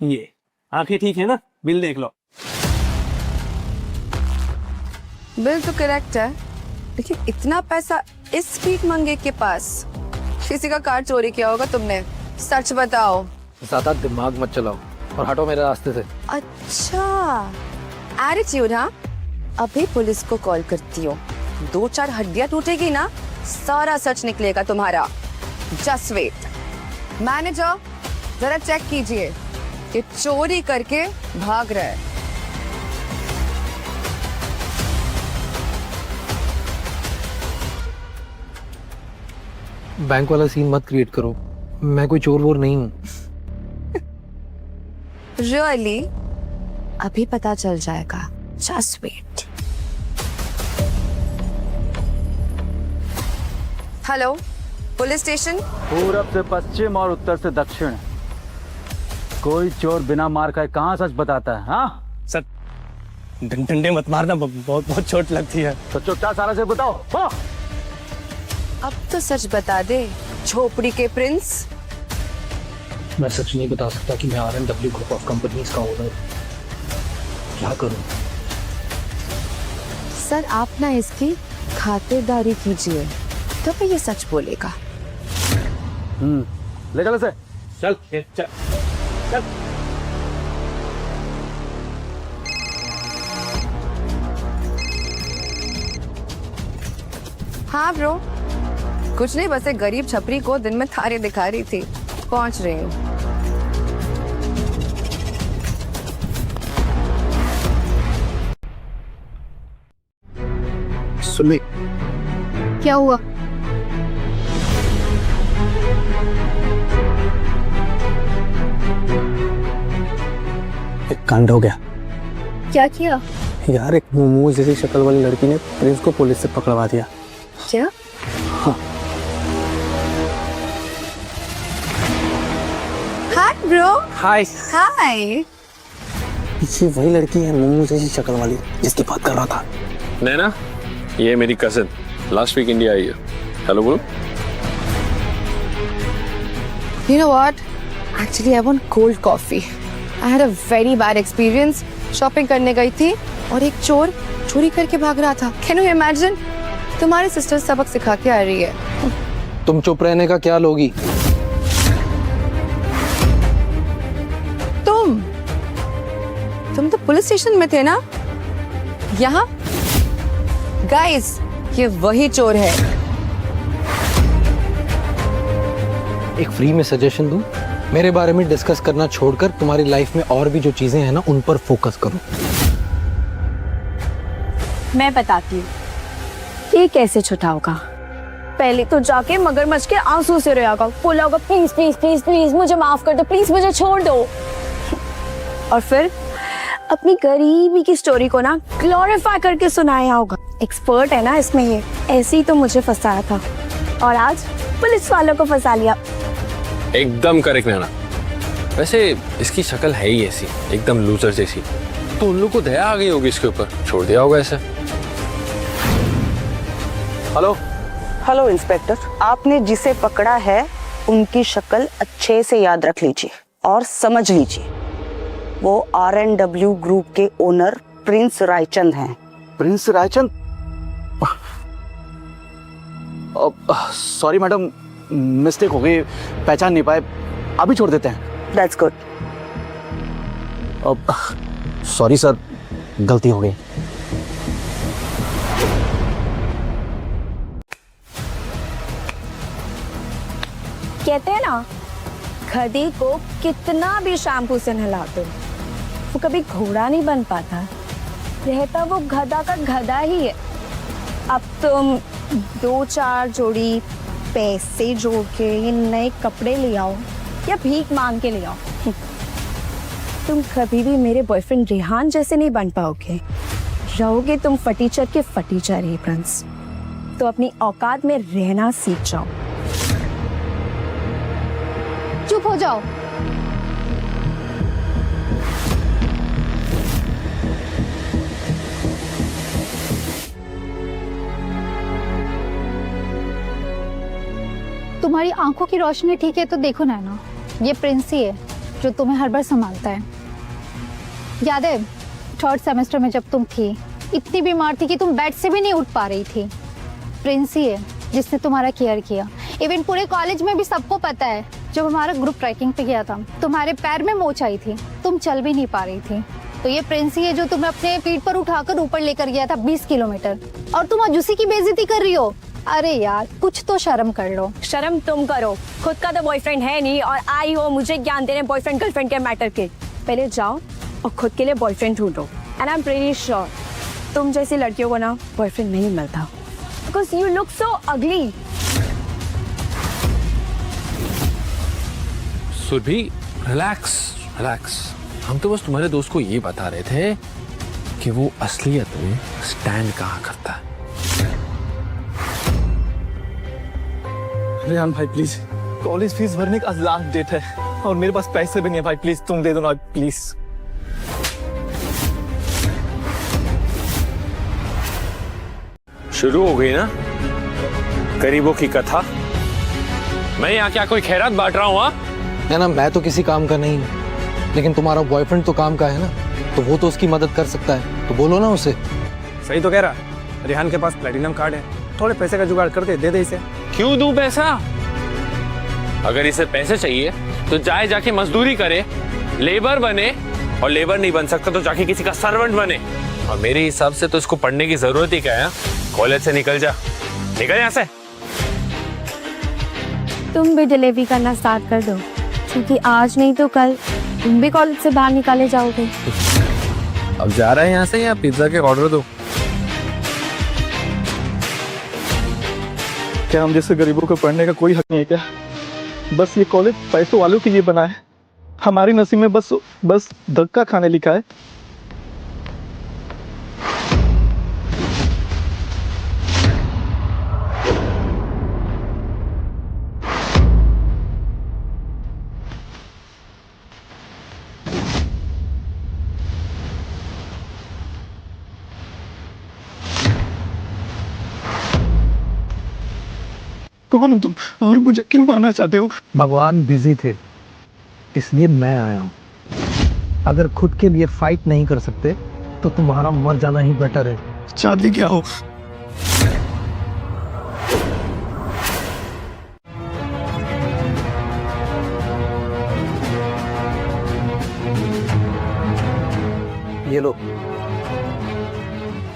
Speaker 8: ये आंखें ठीक है ना? बिल देख लो।
Speaker 7: बिल तो करेक्ट है, लेकिन इतना पैसा इस भीख मंगे के पास? किसी का कार चोरी किया होगा तुमने, सच बताओ।
Speaker 2: ज्यादा दिमाग मत चलाओ और हटो मेरे रास्ते से।
Speaker 7: अच्छा, एटीट्यूड। हाँ, अभी पुलिस को कॉल करती हो, 2-4 हड्डियां टूटेगी ना, सारा सच निकलेगा तुम्हारा। Just wait. मैनेजर, जरा चेक कीजिए, ये चोरी करके भाग रहा है।
Speaker 2: बैंक वाला सीन मत क्रिएट करो, मैं कोई चोर वोर नहीं हूँ।
Speaker 7: रियली? अभी पता चल जाएगा, just wait. Hello, police station.
Speaker 13: पूरब से पश्चिम और उत्तर से दक्षिण, कोई चोर बिना मार खाए कहाँ सच बताता है? हाँ
Speaker 8: सर, डंडे मत मारना, बहुत चोट लगती है।
Speaker 13: तो चुपचाप सारा से बताओ। हाँ।
Speaker 7: अब तो सच बता दे, झोपड़ी के प्रिंस।
Speaker 2: मैं सच नहीं बता सकता कि मैं RNW ग्रुप ऑफ कंपनीज का ओनर। क्या करूं?
Speaker 7: सर, आप ना इसकी खातिरदारी कीजिए, तो फिर ये सच बोलेगा।
Speaker 13: ले चल इसे।
Speaker 8: चल चल चल।
Speaker 7: हाँ ब्रो, कुछ नहीं, बस एक गरीब छपरी को दिन में तारे दिखा रही थी। पहुंच रही हूँ।
Speaker 2: सुन ले।
Speaker 11: क्या हुआ?
Speaker 2: एक कांड हो गया।
Speaker 11: क्या किया?
Speaker 2: यार एक मोमोज जैसी शक्ल वाली लड़की ने प्रिंस को पुलिस से पकड़वा दिया।
Speaker 7: क्या?
Speaker 2: हाँ।
Speaker 7: Hi bro.
Speaker 8: हाय।
Speaker 7: हाय।
Speaker 2: ये वही लड़की है मोमोज जैसी शक्ल वाली जिसकी बात कर रहा था।
Speaker 3: नैना, ये मेरी कजिन लास्ट वीक इंडिया आई है। हेलो बोलो।
Speaker 7: You know what? Actually, I want cold coffee. I had a very bad experience. Shopping करने गई थी और एक चोर चोरी करके भाग रहा था। Can you imagine? तुम्हारी सिस्टर सबक सिखा के आ रही है।
Speaker 2: तुम चुप रहने का क्या लोगी?
Speaker 7: तुम तो पुलिस स्टेशन में थे ना? यहाँ? गाइस, ये वही चोर है।
Speaker 2: एक फ्री में सजेशन दूं? मेरे बारे में डिस्कस करना छोड़कर तुम्हारी लाइफ में और भी जो चीजें हैं ना उन पर फोकस करो।
Speaker 5: मैं बताती हूँ ये कैसे छुटा होगा। पहले तो जाके मगरमच्छ के आंसू से रोया होगा, बोला होगा प्लीज प्लीज प्लीज प्लीज मुझे माफ कर दो, प्लीज मुझे छोड़ दो। और फिर अपनी गरीबी की स्टोरी को ना ग्लोरीफाई करके सुनाया होगा। एक्सपर्ट है ना इसमें ये। ऐसे ही तो मुझे फंसाया था और आज पुलिस वालों को फंसा लिया।
Speaker 3: एकदम करेक्ट नैना। वैसे इसकी शक्ल है ही ऐसी, एकदम लूजर जैसी, तो उन लोग को दया आ गई होगी इसके ऊपर, छोड़ दिया होगा ऐसे।
Speaker 6: हेलो हेलो इंस्पेक्टर, आपने जिसे पकड़ा है उनकी शक्ल अच्छे से याद रख लीजिए और समझ लीजिए। वो R&W ग्रुप के ओनर प्रिंस रायचंद हैं।
Speaker 13: Prince Raichand? Sorry madam, mistake हो गई, पहचान नहीं पाए, अभी छोड़ देते हैं।
Speaker 6: That's good.
Speaker 13: सॉरी सर, गलती हो गई।
Speaker 5: कहते हैं ना गधे को कितना भी शैम्पू से नहला दो वो कभी घोड़ा नहीं बन पाता, रहता वो गधा का गधा ही है। अब तुम 2-4 जोड़ी पैसे जोड़ के ये नए कपड़े ले आओ या भीख मांग के ले आओ, तुम कभी भी मेरे बॉयफ्रेंड रेहान जैसे नहीं बन पाओगे। रहोगे तुम फटीचर के फटीचर ही प्रिंस। तो अपनी औकात में रहना सीख जाओ।
Speaker 11: चुप हो जाओ। तुम्हारी आंखों की रोशनी ठीक है तो देखो नैना, ये प्रिंस ही है जो तुम्हें हर बार संभालता है। याद है 3rd सेमेस्टर में जब तुम थी, इतनी बीमार थी कि तुम बेड से भी नहीं उठ पा रही थी। प्रिंस ही है जिसने तुम्हारा केयर किया। इवन पूरे कॉलेज में भी सबको पता है, जब हमारा ग्रुप ट्रैकिंग पे गया था तुम्हारे पैर में मोच आई थी, तुम चल भी नहीं पा रही थी। तो ये प्रिंस ही है जो तुम्हें अपने पीठ पर उठाकर ऊपर लेकर गया था 20 किलोमीटर, और तुम आज उसी की बेइज्जती कर रही हो। अरे यार कुछ तो शर्म कर लो।
Speaker 5: शर्म तुम करो, खुद का तो बॉयफ्रेंड है नहीं और आई हो मुझे ज्ञान देने बॉयफ्रेंड गर्लफ्रेंड के मैटर के। पहले जाओ और खुद के लिए बॉयफ्रेंड ढूंढो। And I am pretty sure तुम जैसी लड़कियों को ना बॉयफ्रेंड नहीं मिलता, बिकॉज यू लुक सो अगली।
Speaker 3: सुरभि रिलैक्स रिलैक्स, हम तो बस तुम्हारे दोस्त को ये बता रहे थे कि वो असलियत में स्टैंड कहाँ करता है।
Speaker 8: रेहान भाई प्लीज, कॉलेज फीस भरने का आज लास्ट डेट है और मेरे पास पैसे भी नहीं है भाई, प्लीज तुम दे दो ना प्लीज।
Speaker 3: शुरू हो गई ना गरीबों की कथा। मैं यहाँ क्या कोई खैरात बांट रहा हूँ?
Speaker 2: ना मैं तो किसी काम का नहीं हूँ, लेकिन तुम्हारा बॉयफ्रेंड तो काम का है ना, तो वो तो उसकी मदद कर सकता है, तो बोलो ना उसे।
Speaker 8: सही तो कह रहा, रेहान के पास प्लेटिनम कार्ड है, थोड़े पैसे का जुगाड़ करते दे दे इसे।
Speaker 3: क्यों दूं पैसा? अगर इसे पैसे चाहिए तो जाके मजदूरी करे, लेबर बने, और लेबर नहीं बन सकता तो जाके किसी का सर्वेंट बने। और मेरे हिसाब से तो इसको पढ़ने की जरूरत ही क्या है? कॉलेज से निकल जा, निकल यहाँ से।
Speaker 5: तुम भी डिलीवरी करना स्टार्ट कर दो, क्योंकि आज नहीं तो कल तुम भी कॉलेज से बाहर निकाले जाओगे।
Speaker 3: अब जा रहे हैं यहाँ से या पिज्जा के ऑर्डर दो?
Speaker 8: क्या हम जैसे गरीबों को पढ़ने का कोई हक नहीं है क्या? बस ये कॉलेज पैसों वालों के लिए बना है, हमारी नसीब में बस धक्का खाने लिखा है।
Speaker 2: कौन हो तुम और मुझे क्यों मारना चाहते हो? भगवान बिजी थे इसलिए मैं आया हूँ। अगर खुद के लिए फाइट नहीं कर सकते तो तुम्हारा मर जाना ही बेटर है। चाहती क्या हो? ये लो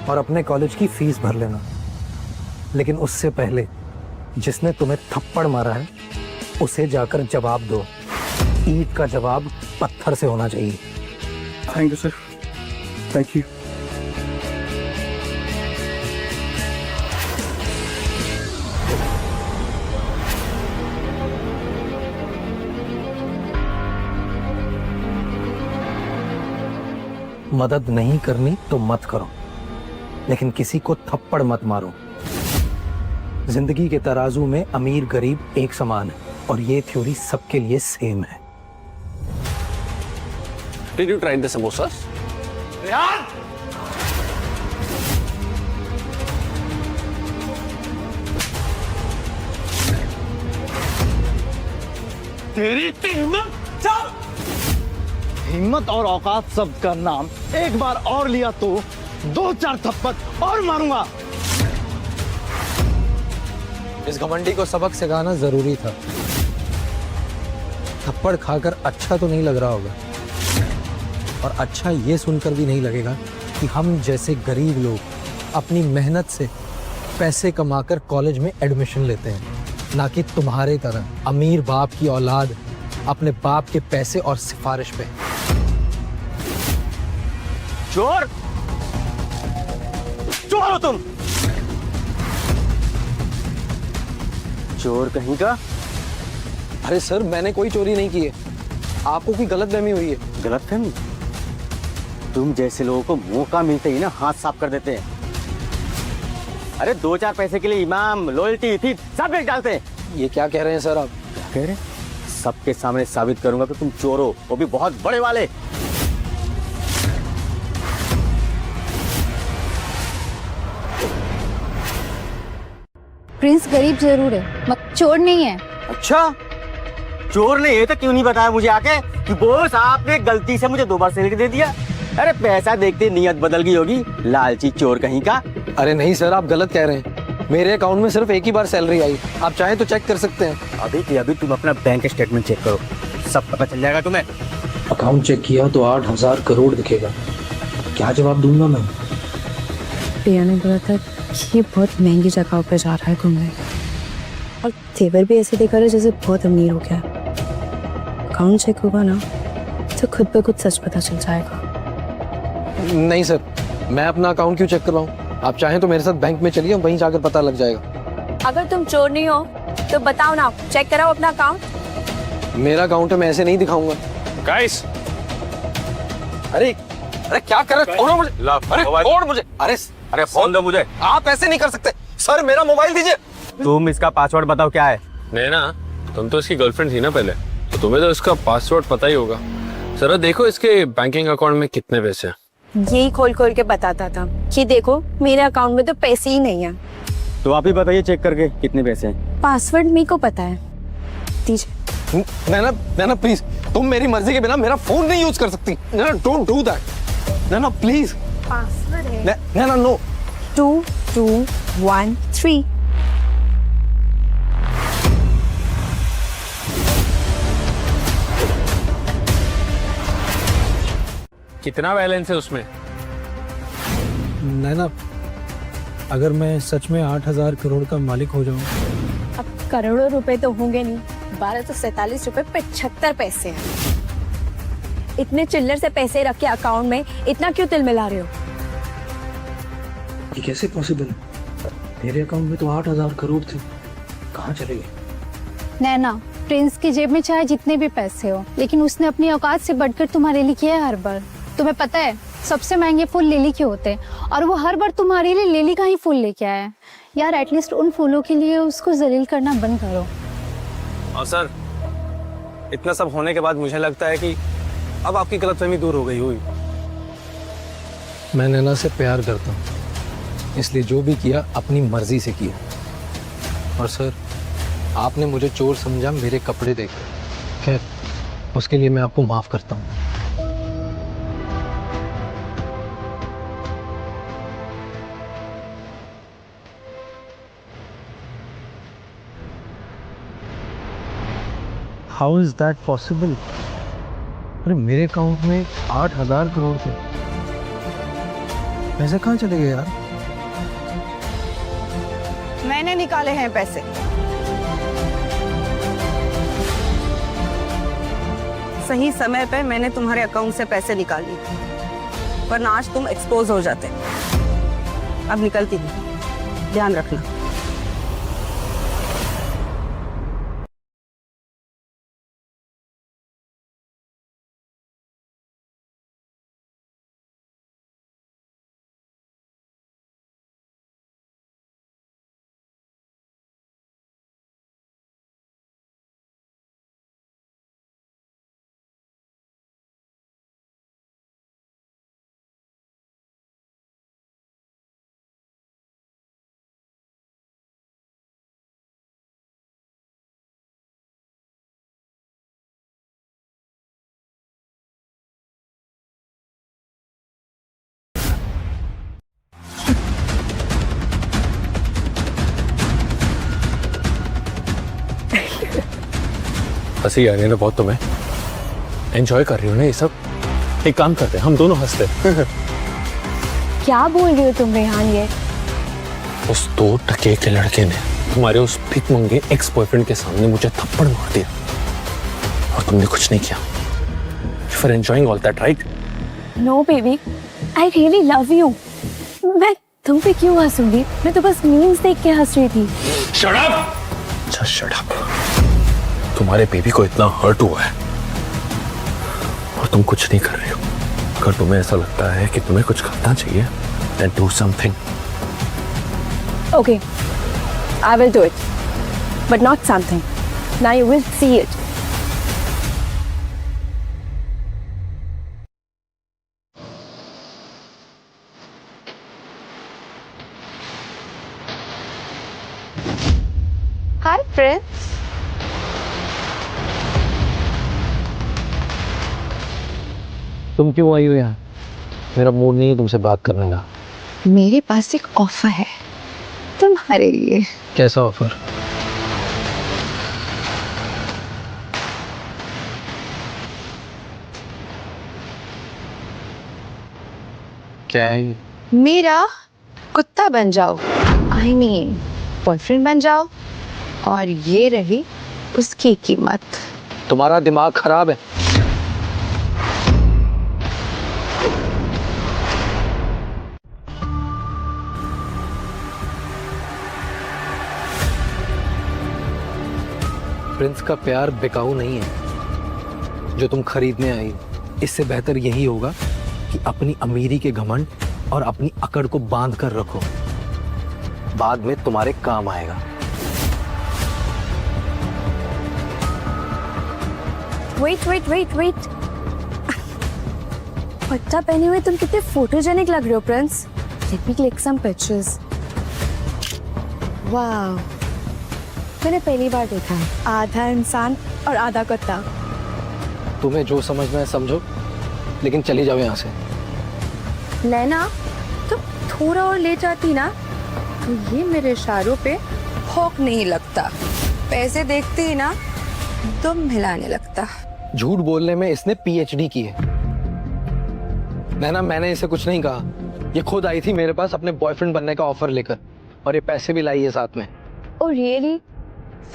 Speaker 2: और अपने कॉलेज की फीस भर लेना, लेकिन उससे पहले जिसने तुम्हें थप्पड़ मारा है उसे जाकर जवाब दो। ईंट का जवाब पत्थर से होना चाहिए।
Speaker 1: Thank you sir, thank you.
Speaker 2: मदद नहीं करनी तो मत करो, लेकिन किसी को थप्पड़ मत मारो। जिंदगी के तराजू में अमीर गरीब एक समान है और ये थ्योरी सबके लिए सेम है।
Speaker 3: Did you try the samosas?
Speaker 2: तेरी हिम्मत और औकात शब्द का नाम एक बार और लिया तो 2-4 थप्पड़ और मारूंगा। इस घमंडी को सबक सिखाना जरूरी था। थप्पड़ खाकर अच्छा तो नहीं लग रहा होगा, और अच्छा ये सुनकर भी नहीं लगेगा कि हम जैसे गरीब लोग अपनी मेहनत से पैसे कमाकर कॉलेज में एडमिशन लेते हैं, ना कि तुम्हारे तरह अमीर बाप की औलाद अपने बाप के पैसे और सिफारिश पे।
Speaker 9: चोर चोर हो तुम, चोर कहीं का।
Speaker 2: अरे सर, मैंने कोई चोरी नहीं की है, आपको कोई गलतफहमी हुई है।
Speaker 9: गलतफहमी? तुम जैसे लोगों को मौका मिलते ही ना हाथ साफ कर देते हैं। अरे 2-4 पैसे के लिए इमाम, लॉयल्टी थी सब बेच डालते हैं।
Speaker 2: ये क्या कह रहे हैं सर आप?
Speaker 9: क्या कह रहे हैं? सबके सामने साबित करूंगा कि तुम चोर हो, वो भी बहुत बड़े वाले।
Speaker 11: प्रिंस गरीब जरूर है मगर चोर नहीं है।
Speaker 9: अच्छा, चोर नहीं है तो क्यों नहीं बताया मुझे आके कि बॉस आपने गलती से मुझे 2 बार सैलरी दे दिया। अरे पैसा देखते नियत बदल गई होगी, लालची चोर कहीं का।
Speaker 2: अरे नहीं सर, आप गलत कह रहे हैं। मेरे अकाउंट में सिर्फ एक ही बार सैलरी आई, आप चाहें तो चेक कर सकते हैं।
Speaker 9: अभी के अभी तुम अपना बैंक स्टेटमेंट चेक करो, सब पता चल जाएगा तुम्हें।
Speaker 2: अकाउंट चेक किया तो 8,000 करोड़ दिखेगा। क्या जवाब दूंगा मैं?
Speaker 7: प्रिया ने बोला था ये बहुत महंगी जगह पे जा रहा है घूमने, और तेवर भी ऐसे देखा रहा है जैसे बहुत अमीर हो गया। अकाउंट चेक होगा ना तो खुद पे खुद सच पता चल जाएगा।
Speaker 2: नहीं सर, मैं अपना अकाउंट क्यों चेक करवाऊं? आप चाहें तो मेरे साथ बैंक में चलिए, वहीं जाकर पता लग जाएगा।
Speaker 5: अगर तुम चोर नहीं हो तो बताओ ना, चेक कराओ अपना अकाउंट।
Speaker 2: मेरा अकाउंट है, मैं ऐसे नहीं दिखाऊंगा।
Speaker 3: गाइस,
Speaker 2: अरे क्या कर रहे हो? मुझे अरे छोड़ मुझे।
Speaker 9: अरे फोन दो मुझे।
Speaker 2: आप ऐसे नहीं कर सकते सर, मेरा मोबाइल दीजिए।
Speaker 9: तुम इसका पासवर्ड बताओ क्या है।
Speaker 3: नैना, तुम तो इसकी गर्लफ्रेंड थी ना पहले, तो तुम्हें तो इसका पासवर्ड पता ही होगा। जरा देखो इसके बैंकिंग अकाउंट में कितने पैसे हैं।
Speaker 5: यही खोल खोल के बताता था कि देखो मेरे अकाउंट में तो पैसे ही नहीं है।
Speaker 9: तो आप ही बताइए चेक करके कितने पैसे हैं।
Speaker 5: पासवर्ड मेरे को पता है, दीजिए।
Speaker 2: नैना प्लीज, तुम मेरी मर्जी के बिना मेरा फोन नहीं यूज कर सकती। Naina don't do that. Naina please.
Speaker 5: Password है
Speaker 2: नैना नो।
Speaker 5: 2213।
Speaker 3: कितना बैलेंस है उसमें?
Speaker 2: नैना, अगर मैं सच में 8,000 करोड़ का मालिक हो जाऊं।
Speaker 5: अब करोड़ों रुपए तो होंगे नहीं, 1247 रुपए 75 पैसे हैं। इतने चिल्लर से पैसे रख के अकाउंट में इतना क्यों तिल मिला रहे हो?
Speaker 2: ये कैसे पॉसिबल है? मेरे अकाउंट में तो 8,000 करोड़ थे, कहाँ चले गए?
Speaker 11: नैना, प्रिंस की जेब में चाहे जितने भी पैसे हो, लेकिन उसने अपनी औकात से बढ़कर तुम्हारे लिए किया है हर बार। तुम्हें पता है सबसे महंगे फूल लिली के होते हैं, और वो हर बार तुम्हारे लिए लिली का ही फूल लेके आया है। यार एटलीस्ट उन फूलों के लिए उसको जलील करना बंद करो।
Speaker 8: और सर, इतना सब होने के बाद मुझे लगता है कि अब आपकी गलतफहमी दूर हो गई हुई।
Speaker 2: मैं नैना से प्यार करता हूँ, इसलिए जो भी किया अपनी मर्जी से किया। और सर, आपने मुझे चोर समझा मेरे कपड़े देखकर। खैर, उसके लिए मैं आपको माफ करता हूँ। How is that possible? अरे मेरे अकाउंट में 8,000 करोड़ थे, पैसे कहाँ चले गए यार?
Speaker 6: मैंने निकाले हैं पैसे। सही समय पे मैंने तुम्हारे अकाउंट से पैसे निकाल लिए, वरना आज तुम एक्सपोज हो जाते। अब निकलती हूँ, ध्यान रखना।
Speaker 3: हंसी आ रही है ना बहुत तुम्हें? एंजॉय कर रही हो ना ये सब? एक काम करते हैं, हम दोनों हंसते हैं।
Speaker 5: क्या बोल रहे हो तुम रेहान? ये
Speaker 3: उस 2 टके के लड़के ने तुम्हारे उस भिख मंगे एक्स बॉयफ्रेंड के सामने मुझे थप्पड़ मार दिया और तुमने कुछ नहीं किया। For enjoying all that, right?
Speaker 5: No baby, I really love you. मैं तुम पे क्यों हंसूंगी? मैं तो बस मीम्स देख के हंस रही थी।
Speaker 3: Shut up! अच्छा शट अप। तुम्हारे बेबी को इतना हर्ट हुआ है और तुम कुछ नहीं कर रही हो। अगर तुम्हें ऐसा लगता है कि तुम्हें कुछ करना चाहिए, then do something.
Speaker 5: Okay, I will do it, but not something. Now you will see it.
Speaker 7: Hi, Prince.
Speaker 2: तुम क्यों आई हो यहाँ? मेरा मूड नहीं है तुमसे बात करने का।
Speaker 7: मेरे पास एक ऑफर है तुम्हारे लिए।
Speaker 2: कैसा ऑफर? क्या है ये?
Speaker 7: मेरा कुत्ता बन जाओ, I mean बॉयफ्रेंड बन जाओ, और ये रही उसकी कीमत।
Speaker 2: तुम्हारा दिमाग खराब है। प्रिंस का प्यार बिकाऊ नहीं है जो तुम खरीदने आई। इससे बेहतर यही होगा कि अपनी अमीरी के घमंड और अपनी अकड़ को बांध कर रखो, बाद में तुम्हारे काम आएगा।
Speaker 5: वेट। पट्टा पहने हुए तुम कितने फोटोजेनिक लग रहे हो Prince. Let me click some pictures. वाह, मैंने पहली बार देखा है आधा इंसान और आधा कुत्ता।
Speaker 2: तुम्हें जो समझना है समझो, लेकिन चली जाओ यहाँ से।
Speaker 7: नैना, तुम थोड़ा और ले जाती ना तो ये मेरे इशारों पे भौंक नहीं लगता। पैसे देखते ही ना तुम हिलाने लगता।
Speaker 2: झूठ बोलने में इसने पीएचडी की है। नैना, मैंने इसे कुछ नहीं कहा। ये खुद आई थी मेरे पास अपने बॉयफ्रेंड बनने का ऑफर लेकर, और ये पैसे भी लाई है साथ में।
Speaker 5: Oh really?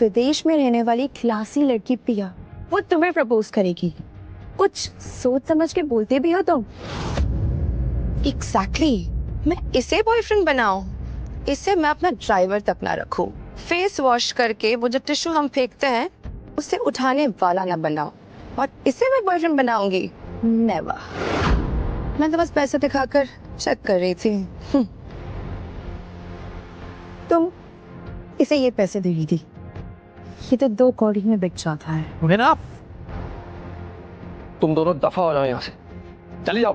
Speaker 5: विदेश में रहने वाली क्लासी लड़की पिया, वो तुम्हें प्रपोज करेगी? कुछ सोच समझ के बोलते भी हो तुम।
Speaker 7: एग्जैक्टली, मैं इसे बॉयफ्रेंड बनाऊं? इसे मैं अपना ड्राइवर तक ना रखूं। फेस वॉश करके वो जो टिश्यू हम फेंकते हैं उसे उठाने वाला ना बनाऊं, और इसे मैं बॉयफ्रेंड बनाऊंगी? नेवर। मैं तो बस पैसे दिखाकर चेक कर रही थी।
Speaker 5: तुम इसे ये पैसे दे रही थी? ये तो 2 कौड़ी में बिक जाता है।
Speaker 2: ना, तुम दोनों दफा हो जाओ यहाँ से, चली जाओ।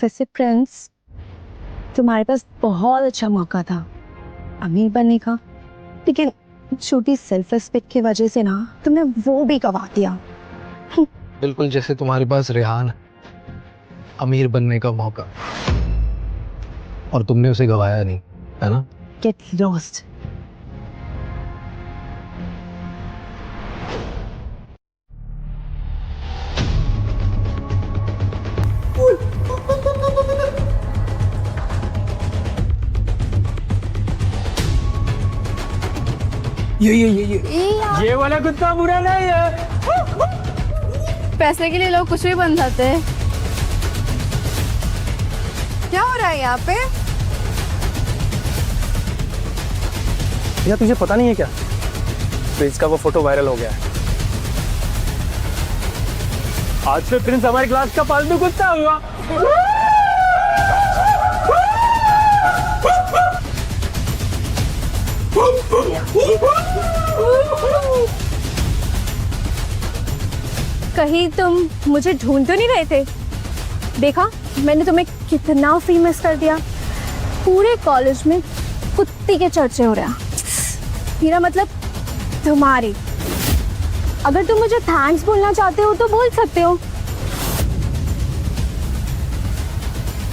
Speaker 5: वैसे प्रिंस, तुम्हारे पास बहुत अच्छा मौका था अमीर बनने का, लेकिन छोटी सेल्फ रिस्पेक्ट की वजह से ना तुमने वो भी गवा दिया।
Speaker 2: बिल्कुल जैसे तुम्हारे पास रेहान है, अमीर बनने का मौका, और तुमने उसे गवाया नहीं, है ना?
Speaker 5: Get lost.
Speaker 9: ये वाला कुत्ता बुरा नहीं है।
Speaker 11: पैसे के लिए लोग कुछ भी बन जाते हैं।
Speaker 7: क्या हो रहा है यहाँ पे?
Speaker 8: भैया तुझे पता नहीं है क्या, प्रिंस का वो फोटो वायरल हो गया है। आज से प्रिंस हमारी क्लास का पालतू कुत्ता हुआ।
Speaker 5: कहीं तुम मुझे ढूंढ तो नहीं रहे थे? देखा मैंने तुम्हें कितना फेमस कर दिया, पूरे कॉलेज में कुत्ती के चर्चे हो रहे हैं। मेरा मतलब तुम्हारी। अगर तुम मुझे थैंक्स बोलना चाहते हो तो बोल सकते हो।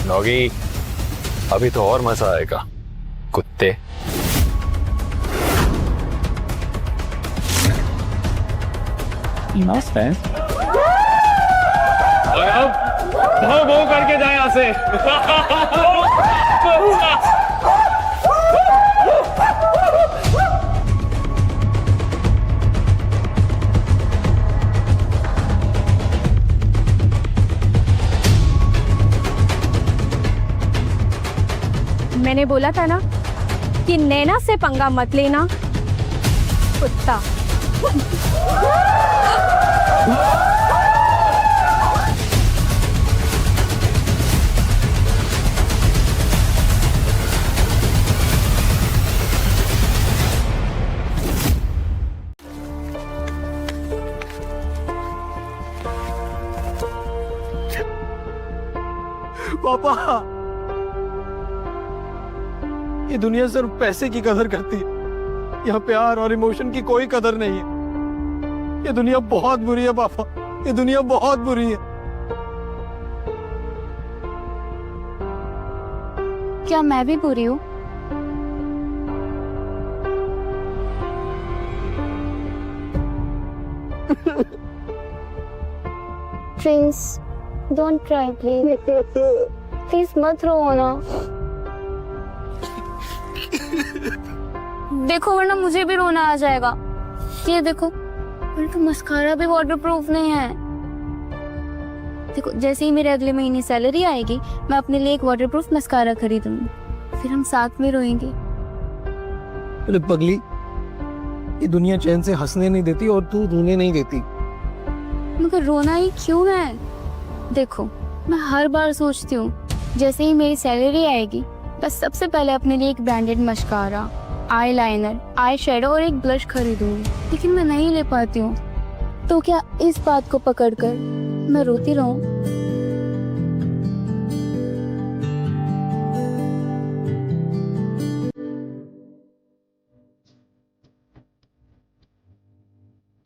Speaker 3: नौगी, अभी तो और मजा आएगा कुत्ते। और अब भो भो करके जाए यहाँ से।
Speaker 5: मैंने बोला था ना कि नैना से पंगा मत लेना, कुत्ता।
Speaker 1: पापा, ये दुनिया सिर्फ पैसे की कदर करती है, यहाँ प्यार और इमोशन की कोई कदर नहीं है। ये दुनिया बहुत बुरी है पापा, ये दुनिया बहुत बुरी है।
Speaker 11: क्या मैं भी बुरी हूँ? Prince, don't cry please. Please मत रो ना। देखो वरना मुझे भी रोना आ जाएगा। ये देखो, तो मस्कारा भी वाटरप्रूफ नहीं है। देखो जैसे ही मेरे अगले महीने सैलरी आएगी, मैं अपने लिए एक वाटरप्रूफ मस्कारा खरीदूंगी, फिर हम साथ में रोएंगे।
Speaker 1: अरे पगली, ये दुनिया चैन से हंसने नहीं देती और तू रोने नहीं देती।
Speaker 11: मगर रोना ही क्यों है? देखो मैं हर बार सोचती हूँ जैसे ही मेरी सैलरी आएगी, बस सबसे पहले अपने लिए एक branded mascara, eye liner, eye shadow और एक ब्लश खरीदूंगी, लेकिन मैं नहीं ले पाती हूँ। तो क्या इस बात को पकड़कर मैं रोती रहूं?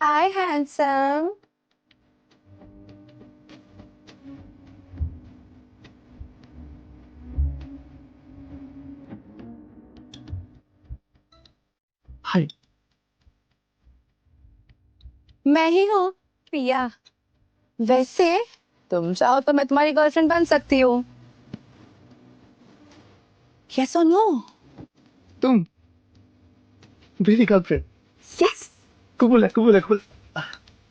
Speaker 7: हाय हैंडसम।
Speaker 1: हाय।
Speaker 7: मैं ही हूँ प्रिया। वैसे तुम चाहो तो मैं तुम्हारी गर्लफ्रेंड बन सकती हूँ। Yes or no?
Speaker 1: तुम मेरी गर्लफ्रेंड?
Speaker 7: Yes.
Speaker 1: कबूल है, कबूल है, कबूल।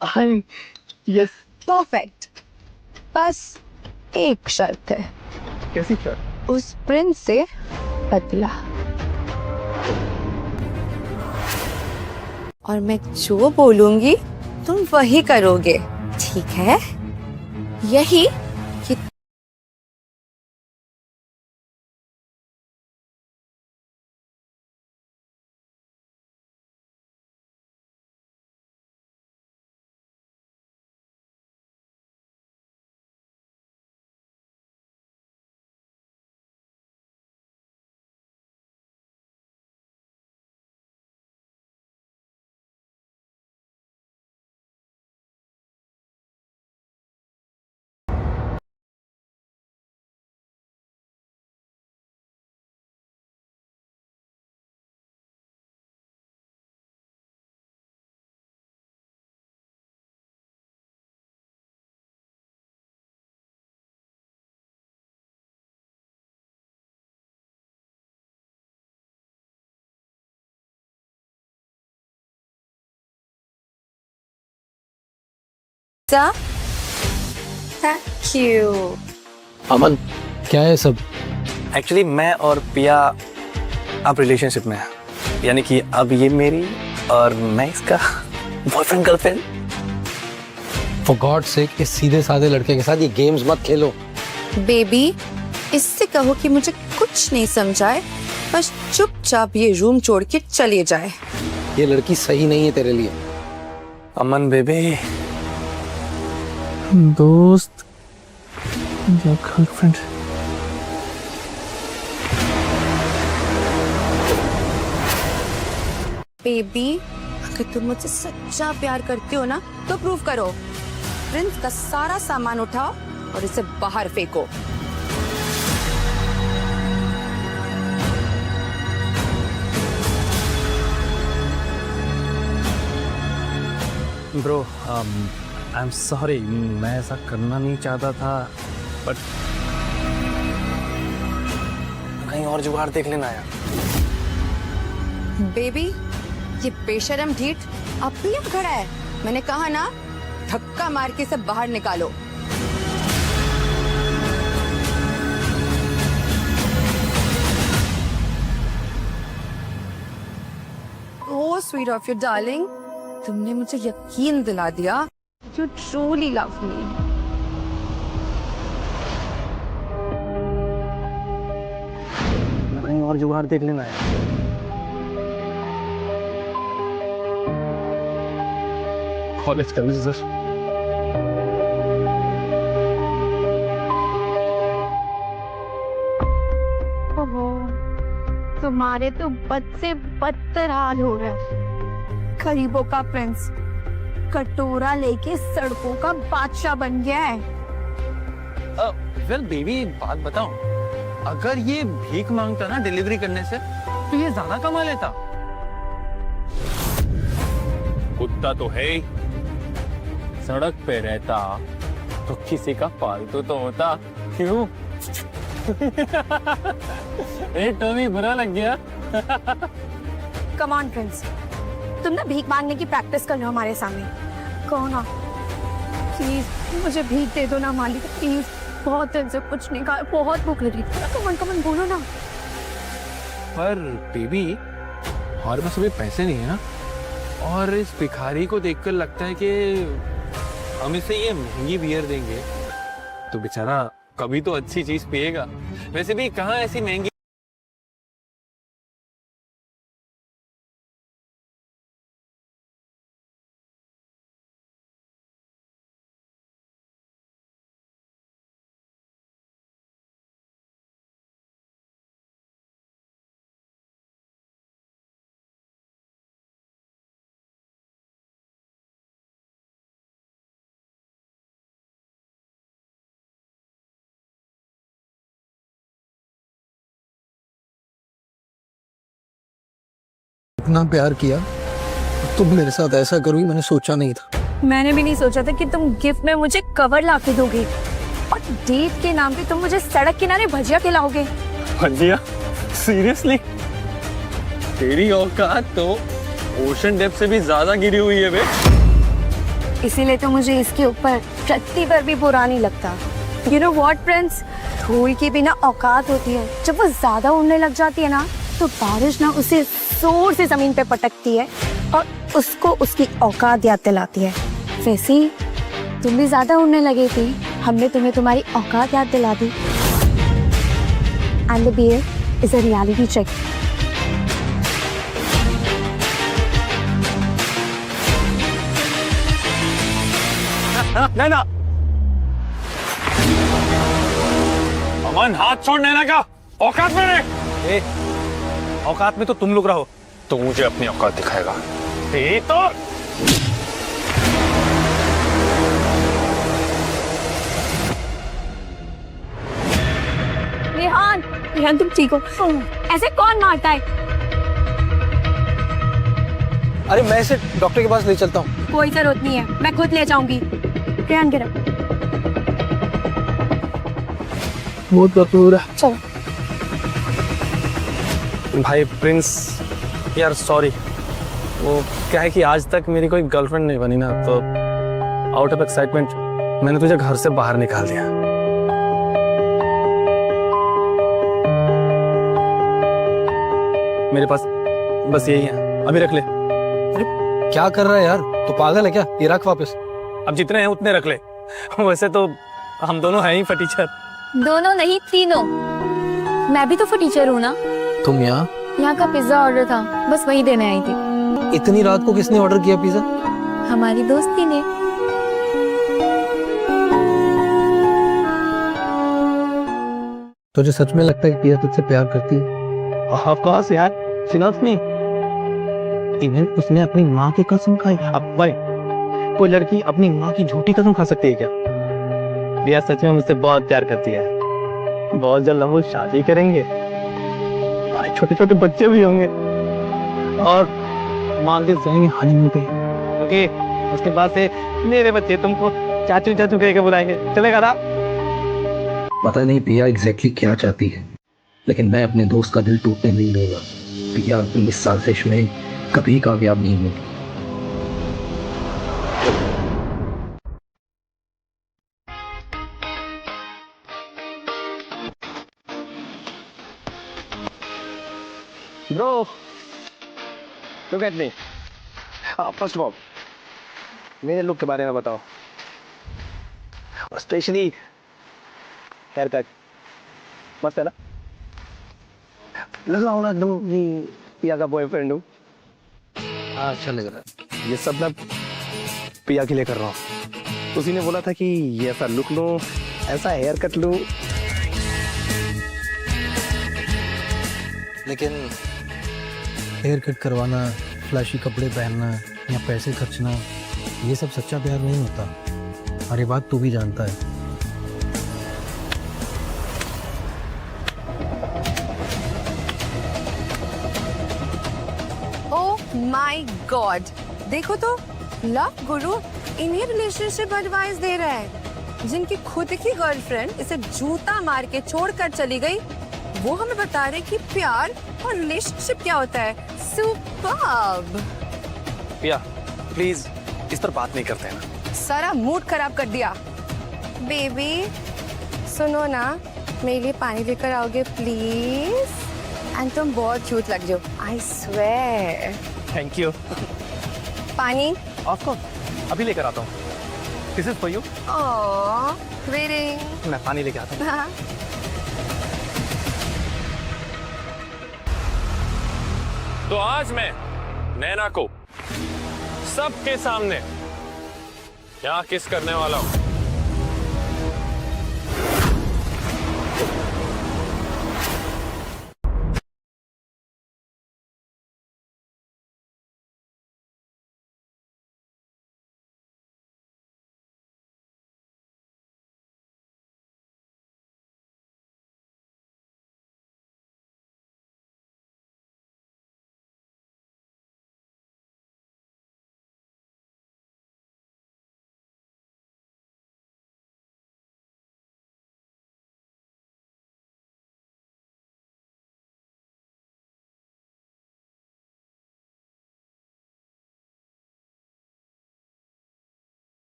Speaker 1: हाय, यस।
Speaker 7: परफेक्ट। बस एक शर्त है।
Speaker 1: कैसी शर्त?
Speaker 7: उस प्रिंस से बदला। और मैं जो बोलूंगी तुम वही करोगे, ठीक है? यही कि थैंक यू।
Speaker 3: अमन, क्या है सब?
Speaker 8: एक्चुअली मैं और पिया अब रिलेशनशिप में है, यानी कि अब ये मेरी और मैं इसका boyfriend girlfriend.
Speaker 2: For God sake, इस सीधे साधे लड़के के साथ ये गेम्स मत खेलो।
Speaker 7: बेबी, इससे कहो कि मुझे कुछ नहीं समझाए, बस चुपचाप ये रूम छोड़ के चले जाए।
Speaker 2: ये लड़की सही नहीं है तेरे लिए।
Speaker 8: अमन बेबी,
Speaker 3: दोस्त या गर्लफ्रेंड?
Speaker 7: बेबी, अगर तुम मुझसे सच्चा प्यार करते हो ना तो प्रूव करो। प्रिंस का सारा सामान उठाओ और इसे बाहर फेंको।
Speaker 8: ब्रो, आई एम सॉरी, मैं ऐसा करना नहीं चाहता था, बट कहीं और जुगाड़ देख लेना यार।
Speaker 7: बेबी, ये बेशरम ढीठ अब भी अब खड़ा है। मैंने कहा ना, धक्का मार के इसे बाहर निकालो। Oh sweet of you darling, तुमने मुझे यकीन दिला दिया यू ट्रूली लव मी।
Speaker 8: कहीं और जुगाड़ देख लेना यार। कॉलेज का सर।
Speaker 5: ओहो, तुम्हारे तो बद से बदतर हाल हो रहा है। गरीबों का प्रिंस कटोरा लेके सड़कों का बादशाह बन गया है।
Speaker 12: वेल बेबी, बात बताओ, अगर ये भीख मांगता ना डिलीवरी करने से तो ये ज्यादा कमा लेता। कुत्ता तो है ही, सड़क पे रहता तो किसी का पालतू तो होता। क्यों? टॉमी, बुरा लग गया?
Speaker 5: कम ऑन प्रिंस, तुम ना भीख मांगने की प्रैक्टिस कर लो हमारे सामने। कहो ना, प्लीज मुझे भीख दे दो ना मालिक, प्लीज। बहुत दिन से कुछ नहीं खाया, बहुत भूख लगी। कमन कमन बोलो ना।
Speaker 12: पर बेबी, हमारे पास अभी पैसे नहीं है ना, और इस भिखारी को देखकर लगता है कि हम इसे ये महंगी बियर देंगे तो बेचारा कभी तो अच्छी चीज पिएगा। वैसे भी कहाँ ऐसी महंगी।
Speaker 2: इतना प्यार किया, तुम मेरे साथ ऐसा करोगी मैंने सोचा नहीं था।
Speaker 5: मैंने भी नहीं सोचा था कि तुम गिफ्ट में मुझे कवर ला के दोगे और डेट के नाम पे तुम मुझे सड़क किनारे भजिया खिलाओगे।
Speaker 12: भजिया? सीरियसली? तेरी औकात तो ओशन डेप्थ से भी ज्यादा गिरी हुई है बे।
Speaker 5: इसीलिए तो मुझे इसके ऊपर रत्ती पर भी बुरा नहीं लगता। यू नो व्हाट प्रिंस, धूल की भी ना औकात होती है। जब वो ज्यादा उड़ने लग जाती है ना, तो बारिश ना उसे जोर से जमीन पे पटकती है और उसको उसकी औकात याद दिलाती है। वैसे ही तुम भी ज्यादा उड़ने लगे थे, हमने तुम्हें तुम्हारी औकात याद दिला दी। And the bear is a reality check.
Speaker 12: Naina, Aman, हाथ छोड़ नैना का। औकात में रहे।
Speaker 8: औकात में तो तुम लोग रहो।
Speaker 12: तो मुझे अपनी औकात दिखाएगा। ये तो
Speaker 5: रेहान, रेहान तुम ठीक हो? ऐसे कौन मारता है?
Speaker 2: अरे मैं इसे डॉक्टर के पास ले चलता हूँ।
Speaker 5: कोई जरूरत नहीं है, मैं खुद ले जाऊंगी। रेहान गिरा।
Speaker 2: बहुत कपूर है।
Speaker 5: चलो।
Speaker 8: भाई प्रिंस, यार सॉरी, वो क्या है कि आज तक मेरी कोई गर्लफ्रेंड नहीं बनी ना, तो आउट ऑफ एक्साइटमेंट मैंने तुझे घर से बाहर निकाल दिया। मेरे पास बस यही है, अभी रख ले।
Speaker 2: क्या कर रहा है यार, तू पागल है क्या? ये रख वापस।
Speaker 8: अब जितने हैं उतने रख ले। वैसे तो हम दोनों हैं ही फटीचर।
Speaker 11: दोनों नहीं, तीनों। मैं भी तो फटीचर हूँ ना।
Speaker 2: तुम यहाँ
Speaker 11: का पिज्जा ऑर्डर था, बस वही देने आई थी।
Speaker 2: इतनी रात को किसने ऑर्डर किया पिज्जा?
Speaker 11: हमारी दोस्ती ने।
Speaker 2: तुझे सच में लगता है कि पिया तुझसे प्यार करती है?
Speaker 8: ऑफ कोर्स यार, शी लव्स मी। इवन उसने अपनी माँ की कसम खाई। अब भाई, कोई लड़की अपनी माँ की झूठी कसम खा सकती है क्या? प्रिया सच में मुझसे बहुत प्यार करती है। बहुत जल्द हम लोग शादी करेंगे, छोटे छोटे बच्चे भी होंगे और मालदीव जाएंगे हनीमून पे। ओके, उसके बाद से मेरे बच्चे तुमको चाचू चाचू कह के बुलाएंगे, चलेगा ना?
Speaker 2: पता नहीं पिया एग्जैक्टली क्या चाहती है, लेकिन मैं अपने दोस्त का दिल टूटने नहीं दूंगा। पिया अपनी इस साजिश में कभी कामयाब नहीं होगी।
Speaker 8: Bro, look at me. First of all, मेरे लुक के बारे में बताओ, स्पेशली हेयर कट मस्त है ना? लग रहा होगा एकदम पिया का बॉयफ्रेंड हूँ।
Speaker 2: हाँ, अच्छा लग रहा है।
Speaker 8: ये सब मैं पिया के लिए कर रहा हूँ। उसी ने बोला था कि ये ऐसा लुक लूँ, ऐसा हेयर कट लूँ।
Speaker 2: लेकिन हेयर कट करवाना, फ्लैशी कपड़े पहनना या पैसे खर्चना, ये सब सच्चा प्यार नहीं होता। और ये बात तू भी जानता है।
Speaker 7: ओह माय गॉड, देखो तो लव गुरु इन्हें रिलेशनशिप एडवाइस दे रहा है। जिनकी खुद की गर्लफ्रेंड इसे जूता मार के छोड़कर चली गई, वो हमें बता रहे कि प्यार और रिलेशनशिप क्या होता है। सुपर्ब।
Speaker 8: पिया प्लीज इस पर बात नहीं करते हैं ना।
Speaker 7: सारा मूड खराब कर दिया। बेबी सुनो ना, मेरे लिए पानी लेकर आओगे प्लीज? एंड तुम बहुत क्यूट लग रहे हो, आई स्वेयर।
Speaker 8: Thank you.
Speaker 7: पानी?
Speaker 8: ऑफ कोर्स, अभी लेकर आता हूँ। This is for you.
Speaker 7: Oh waiting.
Speaker 8: मैं पानी लेके आता हूँ।
Speaker 3: तो आज मैं नैना को सबके सामने यहाँ किस करने वाला हूँ।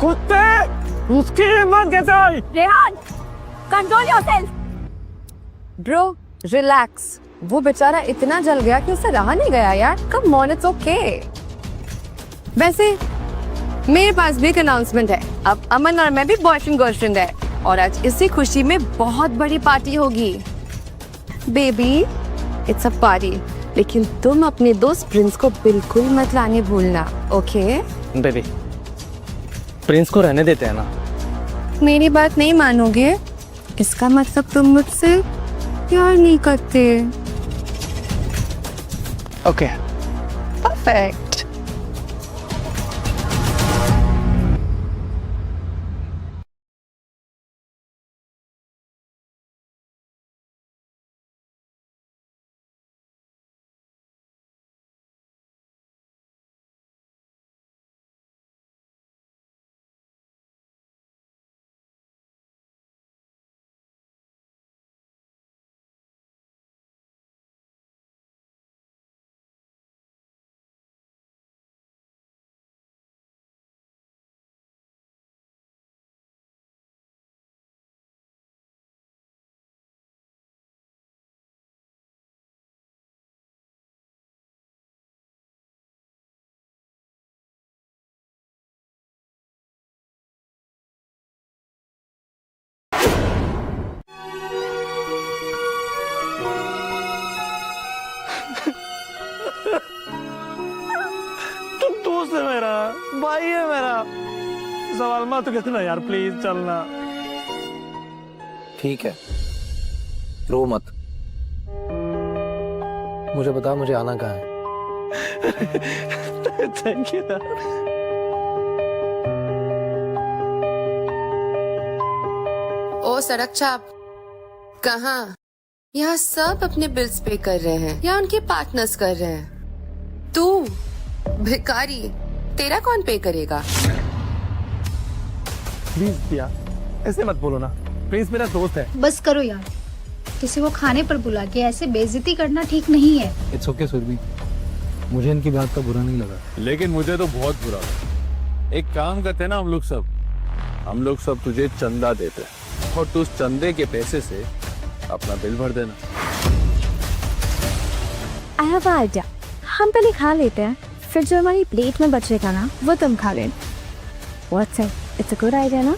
Speaker 9: कुत्ते, उसकी हिम्मत कैसे आई?
Speaker 5: Rehan, control yourself.
Speaker 7: Bro relax, वो बेचारा इतना जल गया कि उससे रहा नहीं गया यार। Come on, it's okay. वैसे मेरे पास भी एक अनाउंसमेंट है। अब अमन और मैं भी बॉयफ्रेंड गर्लफ्रेंड है और आज इसी खुशी में बहुत बड़ी पार्टी होगी। बेबी इट्स अ पार्टी, लेकिन तुम अपने दोस्त प्रिंस को बिल्कुल मत लाने भूलना, ओके?
Speaker 8: बेबी प्रिंस को रहने देते हैं ना।
Speaker 7: मेरी बात नहीं मानोगे? इसका मतलब तुम मुझसे प्यार नहीं करते।
Speaker 8: Okay,
Speaker 7: perfect.
Speaker 1: भाई है मेरा। सवाल मत करना यार, प्लीज चलना।
Speaker 4: ठीक है, रो मत। मुझे बता, मुझे आना कहाँ है?
Speaker 1: Thank you.
Speaker 7: ओ सड़क छाप, कहाँ? यहाँ सब अपने बिल्स पे कर रहे हैं या उनके पार्टनर्स कर रहे हैं। तू भिखारी, तेरा कौन पे करेगा?
Speaker 1: प्लीज पिया, ऐसे मत बोलो ना, प्रिंस मेरा दोस्त है।
Speaker 14: बस करो यार, किसी को खाने पर बुला के ऐसे बेइज्जती करना ठीक नहीं है।
Speaker 12: इट्स ओके सुरभि, मुझे इनकी बात का बुरा नहीं लगा, लेकिन मुझे तो बहुत बुरा लगा। एक काम करते हैं ना, हम लोग सब तुझे चंदा देते हैं और तू उस चंदे के पैसे से अपना बिल भर देना।
Speaker 5: आई हैव अ आइडिया, हम पहले खा लेते हैं, फिर जो हमारी प्लेट में बचेगा ना वो तुम खा लेना। What's it? It's a good idea ना?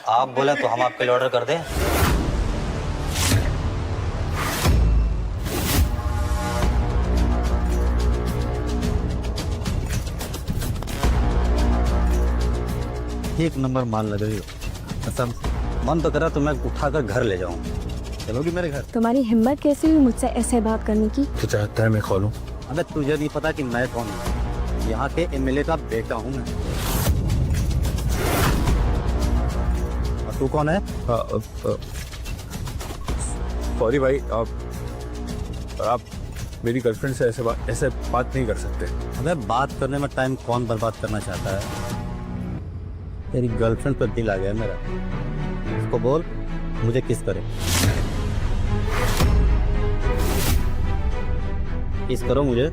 Speaker 13: आप बोले तो हम आपके लिए ऑर्डर कर दें। एक नंबर माल लग रही हो कसम। मन तो करा तो मैं उठाकर घर ले जाऊं। चलोगी मेरे घर?
Speaker 5: तुम्हारी हिम्मत कैसे हुई मुझसे ऐसे बात करने की?
Speaker 3: तू चाहता है मैं खोलूं?
Speaker 13: अबे तुझे नहीं पता कि मैं कौन हूँ? यहाँ के एमएलए का बेटा हूँ मैं। और तू कौन है?
Speaker 3: सॉरी भाई, आप मेरी गर्लफ्रेंड से ऐसे बात नहीं कर सकते।
Speaker 13: अबे बात करने में टाइम कौन बर्बाद करना चाहता है? तेरी गर्लफ्रेंड पर दिल आ गया मेरा। उसको बोल मुझे किस करे। किस करो मुझे।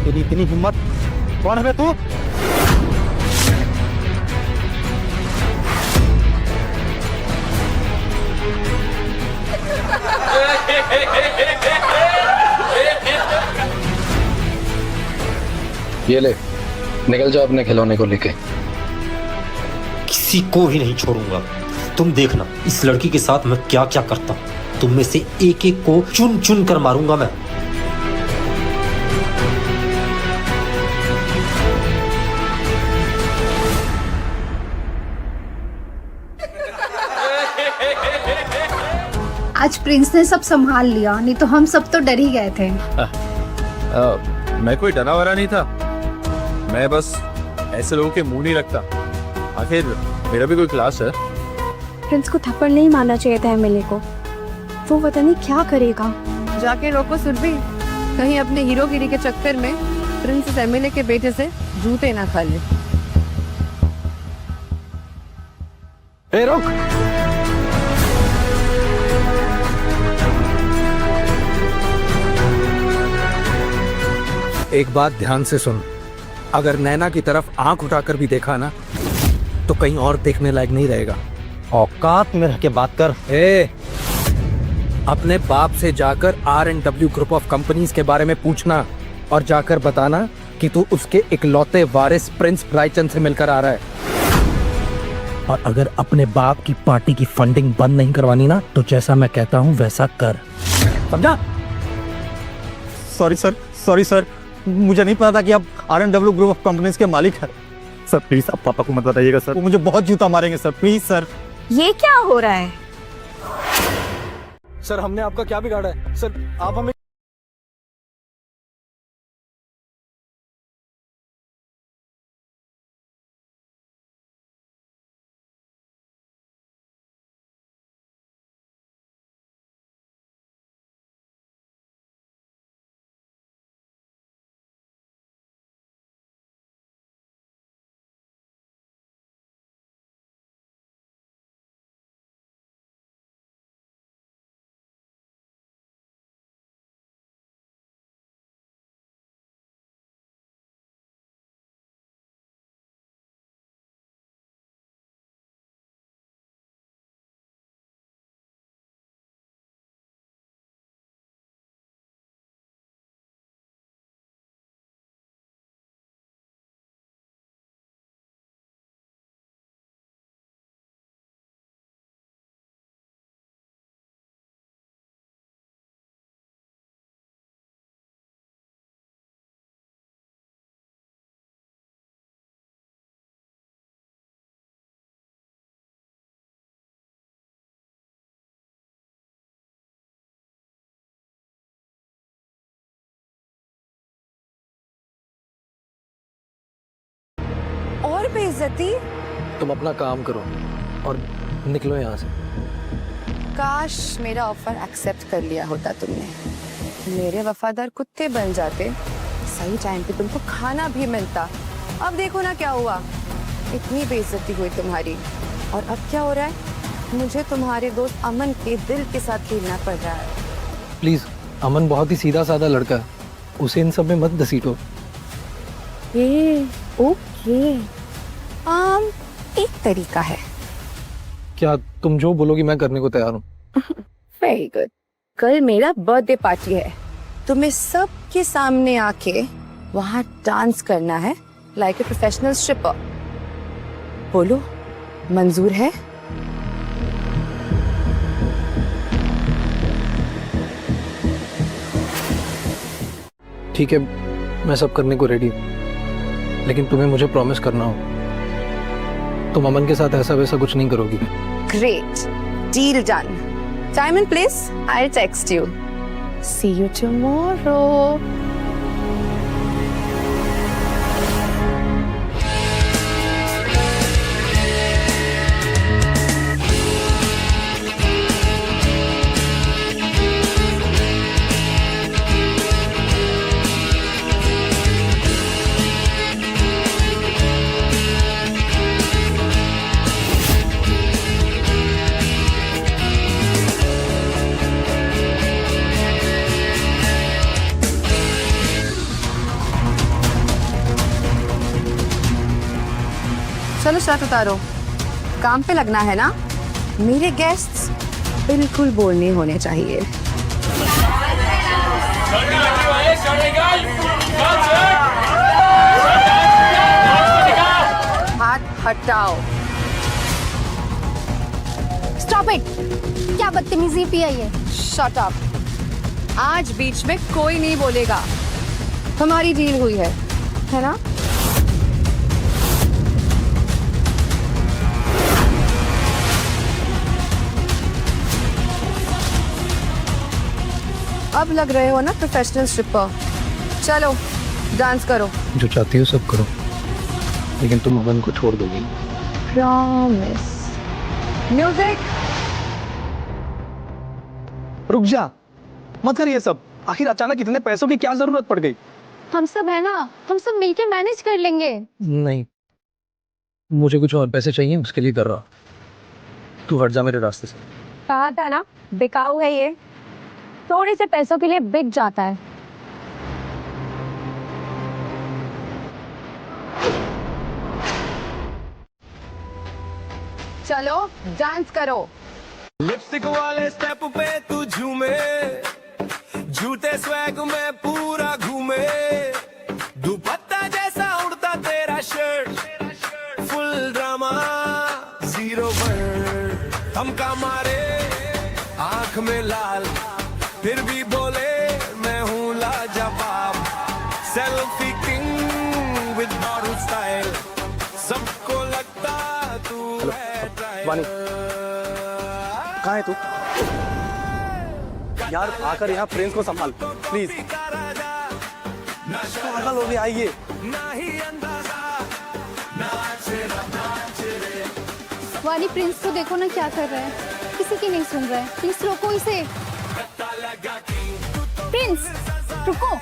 Speaker 13: तेरी इतनी हिम्मत, कौन है बे तू?
Speaker 4: ये ले, निकल जाओ अपने खिलौने को लेके।
Speaker 15: किसी को भी नहीं छोड़ूंगा। तुम देखना इस लड़की के साथ मैं क्या क्या करता हूँ। तुम में से एक एक को चुन चुन कर मारूंगा मैं।
Speaker 14: आज प्रिंस ने सब संभाल लिया, नहीं तो हम सब तो डर ही गए थे।
Speaker 3: मैं कोई डरा वरा नहीं था, मैं बस ऐसे लोगों के मुंह नहीं रखता। आखिर मेरा भी कोई क्लास है।
Speaker 5: प्रिंस को थप्पड़ नहीं मारना चाहिए था एमएलए को, वो पता नहीं क्या करेगा।
Speaker 7: जाके रोको सुरभि, कहीं अपने हीरोगिरी के चक्कर में प्रिंस एमएलए के बेटे से जूते ना खा ले।
Speaker 1: ए रुक!
Speaker 2: एक बात ध्यान से सुन, अगर नैना की तरफ आंख उठाकर भी देखा ना तो कहीं और देखने लायक नहीं रहेगा।
Speaker 13: औकात में रह के बात कर।
Speaker 2: अपने बाप से जाकर R&W ग्रुप ऑफ कंपनीज के बारे में पूछना और जाकर बताना कि तू उसके इकलौते वारिस प्रिंस रायचंद से मिलकर आ रहा है। और अगर अपने बाप की पार्टी की फंडिंग बंद नहीं करवानी ना तो जैसा मैं कहता हूं वैसा कर, समझा?
Speaker 13: सॉरी सर, मुझे नहीं पता था कि आप R&W ग्रुप ऑफ कंपनीज के मालिक हैं। सर प्लीज आप पापा को मत बताइएगा सर, वो मुझे बहुत जूता मारेंगे सर, प्लीज सर।
Speaker 5: ये क्या हो रहा है?
Speaker 1: सर हमने आपका क्या बिगाड़ा है? सर आप हमें
Speaker 7: और बेइज्जती?
Speaker 4: तुम अपना काम करो और निकलो यहाँ से।
Speaker 7: काश मेरा ऑफर एक्सेप्ट कर लिया होता तुमने। मेरे वफादार कुत्ते बन जाते, सही टाइम पे तुमको खाना भी मिलता। अब देखो ना क्या हुआ, इतनी बेइज्जती हुई तुम्हारी। और अब क्या हो रहा है, मुझे तुम्हारे दोस्त अमन के दिल के साथ खेलना पड़ रहा है।
Speaker 4: प्लीज, अमन बहुत ही सीधा साधा लड़का है, उसे इन सब में मत घसीटो।
Speaker 7: ओके, एक तरीका है।
Speaker 4: क्या तुम जो बोलोगी मैं करने को तैयार हूँ।
Speaker 7: Very good. कल मेरा बर्थडे पार्टी है, तुम्हें सबके सामने आके वहां डांस करना है लाइक ए प्रोफेशनल स्ट्रिपर। बोलो, मंजूर है?
Speaker 4: ठीक है, मैं सब करने को रेडी हूँ, लेकिन तुम्हें मुझे प्रॉमिस करना हो तुम अमन के साथ ऐसा वैसा कुछ नहीं करोगी।
Speaker 7: Great, deal done. Time and place I text you. See you tomorrow. चलो शर्ट उतारो, काम पे लगना है ना। मेरे गेस्ट्स बिल्कुल बोर नहीं होने चाहिए। हाथ हटाओ।
Speaker 14: स्टॉप इट, क्या बदतमीजी पिया ये।
Speaker 7: Shut up. आज बीच में कोई नहीं बोलेगा। हमारी डील हुई है ना? अब लग रहे हो ना प्रोफेशनल स्ट्रिपर। चलो डांस करो।
Speaker 4: जो चाहती हो सब करो, लेकिन तुम अमन को छोड़ दोगी।
Speaker 7: प्रॉमिस। म्यूजिक।
Speaker 2: रुक जा, मत कर ये सब। आखिर अचानक इतने पैसों की क्या जरूरत पड़ गई?
Speaker 14: हम सब है ना, हम सब मिलके मैनेज कर लेंगे।
Speaker 4: नहीं, मुझे कुछ और पैसे चाहिए, उसके लिए कर रहा। तू हट जा मेरे रास्ते से।
Speaker 5: कहा था ना, बिकाऊ है ये, थोड़े से पैसों के लिए बिक जाता है।
Speaker 7: चलो डांस करो।
Speaker 1: लिपस्टिक वाले स्टेप पे तू झूमे, झूठे स्वैग में पूरा घूमे, दुपट्टा जैसा उड़ता तेरा shirt, full drama zero bird, थमका मारे आंख में लाल, फिर भी बोले मैं हूँ लाजवाब, सेल्फी किंग विद बारूद स्टाइल, सबको लगता तू है
Speaker 2: वानी, कहाँ है तू? यार आकर यहाँ प्रिंस को संभाल प्लीज। पागल हो गया ये।
Speaker 14: वाली प्रिंस को देखो ना क्या कर रहा है, किसी की नहीं सुन रहा है। प्लीज रोको इसे।
Speaker 11: प्रिंस रुको,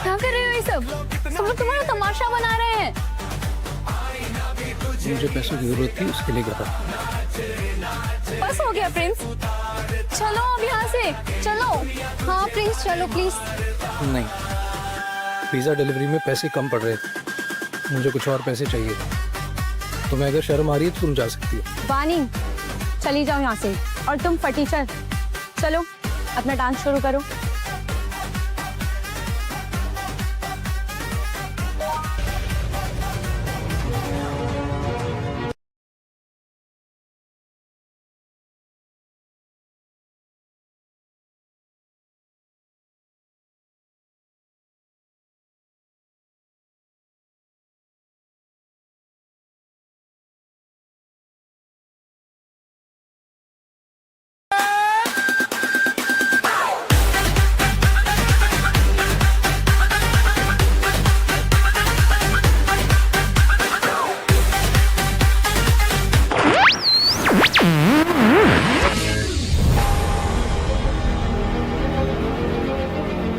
Speaker 11: क्या कर रहे हो ये सब? सब लोग तुम्हारा तमाशा बना रहे हैं।
Speaker 4: मुझे पैसों की जरूरत थी, उसके लिए कर रहा।
Speaker 11: बस हो गया प्रिंस, चलो अब यहाँ से चलो।
Speaker 14: हाँ प्रिंस चलो प्लीज।
Speaker 4: नहीं, पिज्जा डिलीवरी में पैसे कम पड़ रहे थे, मुझे कुछ और पैसे चाहिए। तुम्हें अगर शर्म आ रही है तो तुम जा सकती हो।
Speaker 5: वानी चली जाओ यहाँ से, और तुम फटीचर चलो अपना डांस शुरू करो।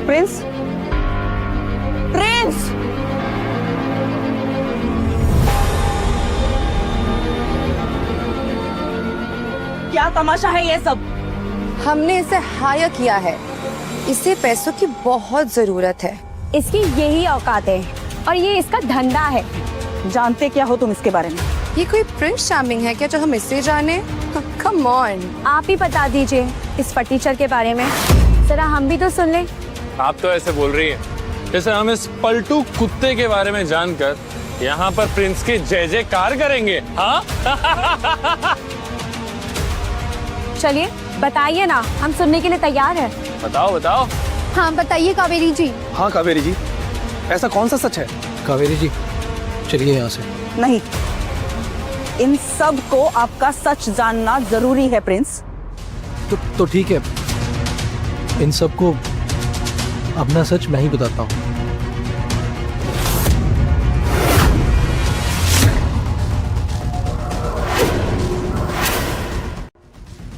Speaker 6: Prince, Prince! क्या तमाशा है ये सब?
Speaker 7: हमने इसे हायर किया है, इसे पैसों की बहुत जरूरत है।
Speaker 5: इसकी यही औकात है और ये इसका धंधा है।
Speaker 6: जानते क्या हो तुम इसके बारे में?
Speaker 7: ये कोई प्रिंस चार्मिंग है क्या जो हम इससे जाने? कम ऑन,
Speaker 5: आप ही बता दीजिए इस फटीचर के बारे में, जरा हम भी तो सुन लें।
Speaker 12: आप तो ऐसे बोल रही हैं जैसे हम इस पलटू कुत्ते के बारे में जानकर यहाँ पर प्रिंस की जय जयकार करेंगे। हाँ
Speaker 5: चलिए बताइए ना, हम सुनने के लिए तैयार हैं।
Speaker 12: बताओ बताओ।
Speaker 14: हाँ बताइए कावेरी जी।
Speaker 2: हाँ कावेरी जी, ऐसा कौन सा सच है?
Speaker 4: कावेरी जी चलिए यहाँ से।
Speaker 6: नहीं, इन सब को आपका सच जानना जरूरी है प्रिंस।
Speaker 4: तो ठीक है, इन सबको अपना सच मैं ही बताता हूँ।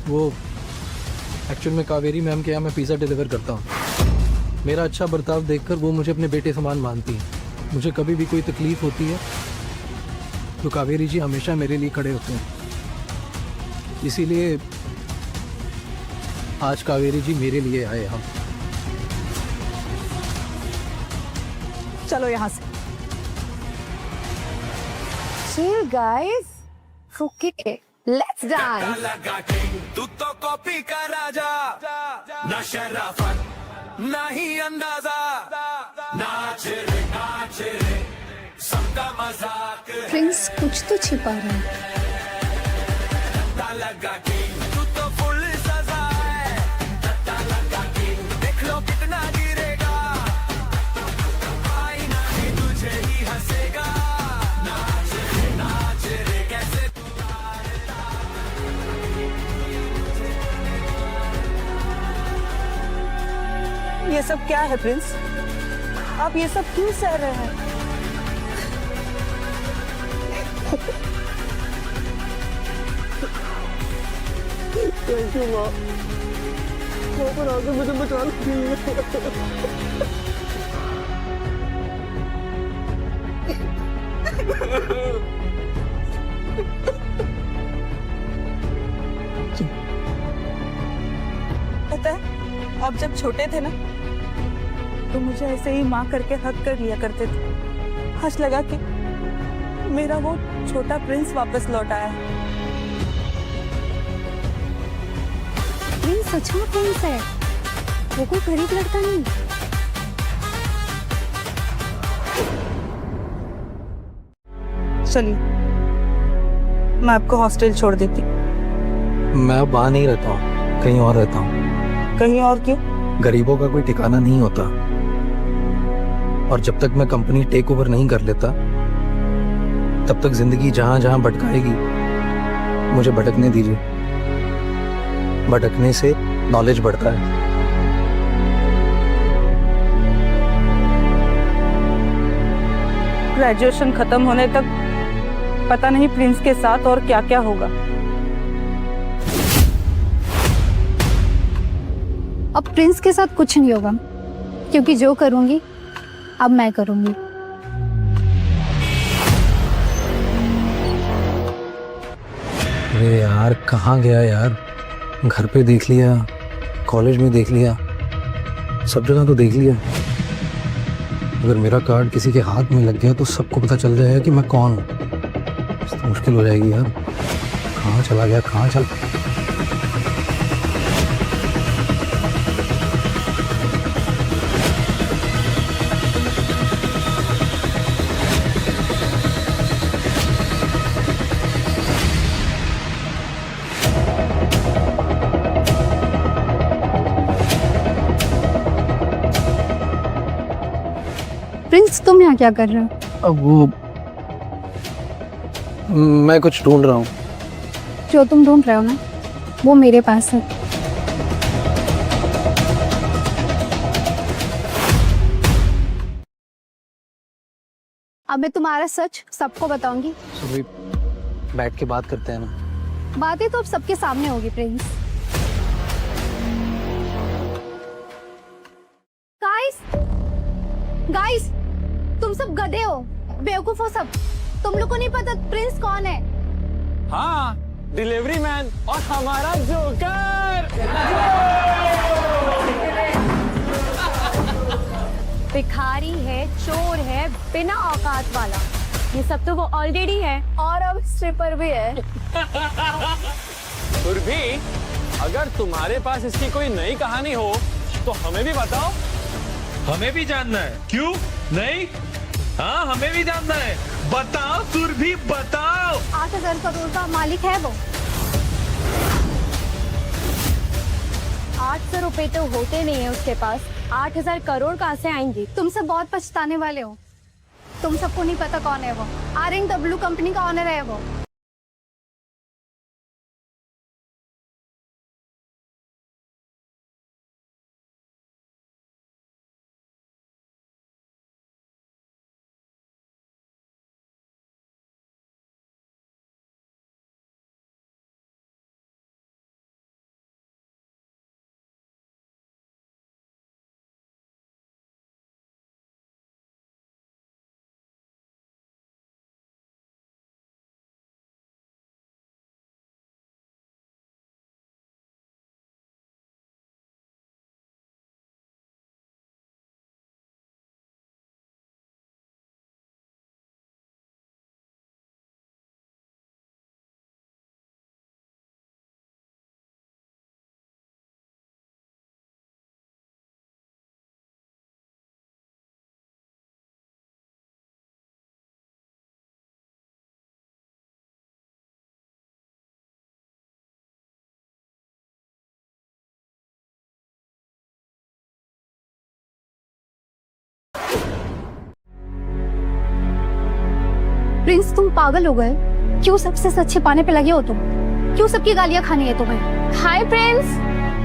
Speaker 4: वो एक्चुअल में कावेरी मैम के यहाँ मैं पिज़्ज़ा डिलीवर करता हूँ। मेरा अच्छा बर्ताव देखकर वो मुझे अपने बेटे समान मानती हैं। मुझे कभी भी कोई तकलीफ होती है तो कावेरी जी हमेशा मेरे लिए खड़े होते हैं। इसीलिए आज कावेरी जी मेरे लिए आए हम।
Speaker 6: चलो यहाँ से।
Speaker 7: Chill guys, okay, let's dance.
Speaker 1: तू तो कॉपी का राजा, ना शराफत ना ही अंदाजा, नाच रे सबका मजाक
Speaker 14: प्रिंस कुछ तो छिपा रहा है।
Speaker 1: लगा तू तो फुल सजा है, लगा देख लो कितना गिरेगा, आईना भी तुझे ही हंसेगा, नाच रे कैसे तू
Speaker 6: ये सब क्या है प्रिंस? आप ये सब क्यों सह रहे हैं?
Speaker 1: थैंक यू माँ, पर आगे मुझे बचा
Speaker 6: पता है, आप जब छोटे थे ना तो मुझे ऐसे ही माँ करके हक कर लिया करते थे। आज लगा कि मेरा वो छोटा प्रिंस वापस लौट आया है।
Speaker 14: प्रिंस सच में प्रिंस है, वो कोई गरीब लड़का नहीं।
Speaker 6: चलिए मैं आपको हॉस्टल छोड़ देती।
Speaker 4: मैं अब वहाँ नहीं रहता हूँ, कहीं और रहता हूँ।
Speaker 6: कहीं और क्यों?
Speaker 4: गरीबों का कोई ठिकाना नहीं होता, और जब तक मैं कंपनी टेक ओवर नहीं कर लेता तब तक जिंदगी जहां जहां भटकाएगी मुझे भटकने दीजिए। भटकने से नॉलेज बढ़ता है।
Speaker 6: ग्रेजुएशन खत्म होने तक पता नहीं प्रिंस के साथ और क्या क्या होगा।
Speaker 14: अब प्रिंस के साथ कुछ नहीं होगा, क्योंकि जो करूंगी अब मैं करूंगी।
Speaker 4: अरे यार कहाँ गया यार? घर पे देख लिया, कॉलेज में देख लिया, सब जगह तो देख लिया। अगर मेरा कार्ड किसी के हाथ में लग गया तो सबको पता चल जाएगा कि मैं कौन हूँ। तो मुश्किल हो जाएगी यार। कहाँ चला गया, कहाँ चल
Speaker 14: प्रिंस तुम यहाँ क्या कर रहे हो?
Speaker 4: अब वो मैं कुछ ढूंढ रहा हूँ।
Speaker 14: जो तुम ढूंढ रहे हो ना वो मेरे पास है। अब मैं तुम्हारा सच सबको बताऊंगी।
Speaker 4: सुबह बैठ के बात करते हैं ना।
Speaker 14: बातें तो अब सबके सामने होगी प्रिंस। गाइस, तुम सब गधे हो, बेवकूफ हो सब। तुम लोग को नहीं पता प्रिंस कौन है?
Speaker 12: हाँ, डिलीवरी मैन और हमारा जोकर।
Speaker 5: भिखारी है, चोर है, बिना औकात वाला, ये सब तो वो ऑलरेडी है और अब स्ट्रिपर भी है।
Speaker 12: सुरभि, अगर तुम्हारे पास इसकी कोई नई कहानी हो तो हमें भी बताओ।
Speaker 16: हमें भी जानना है। क्यों नहीं? हाँ, हमें भी जानना है। बताओ सुरभि, बताओ।
Speaker 14: 8,000 करोड़ का मालिक है वो।
Speaker 5: 800 रुपए तो होते नहीं है उसके पास, 8,000 करोड़ कहाँ से आएंगे?
Speaker 14: तुम सब बहुत पछताने वाले हो। तुम सबको नहीं पता कौन है वो। RNW कंपनी का ऑनर है वो। प्रिंस, तुम पागल हो गए? क्यों सबसे सच छिपाने पे लगे हो तुम? क्यों सबकी गालियां खानी है तुम्हें?
Speaker 11: हाय प्रिंस,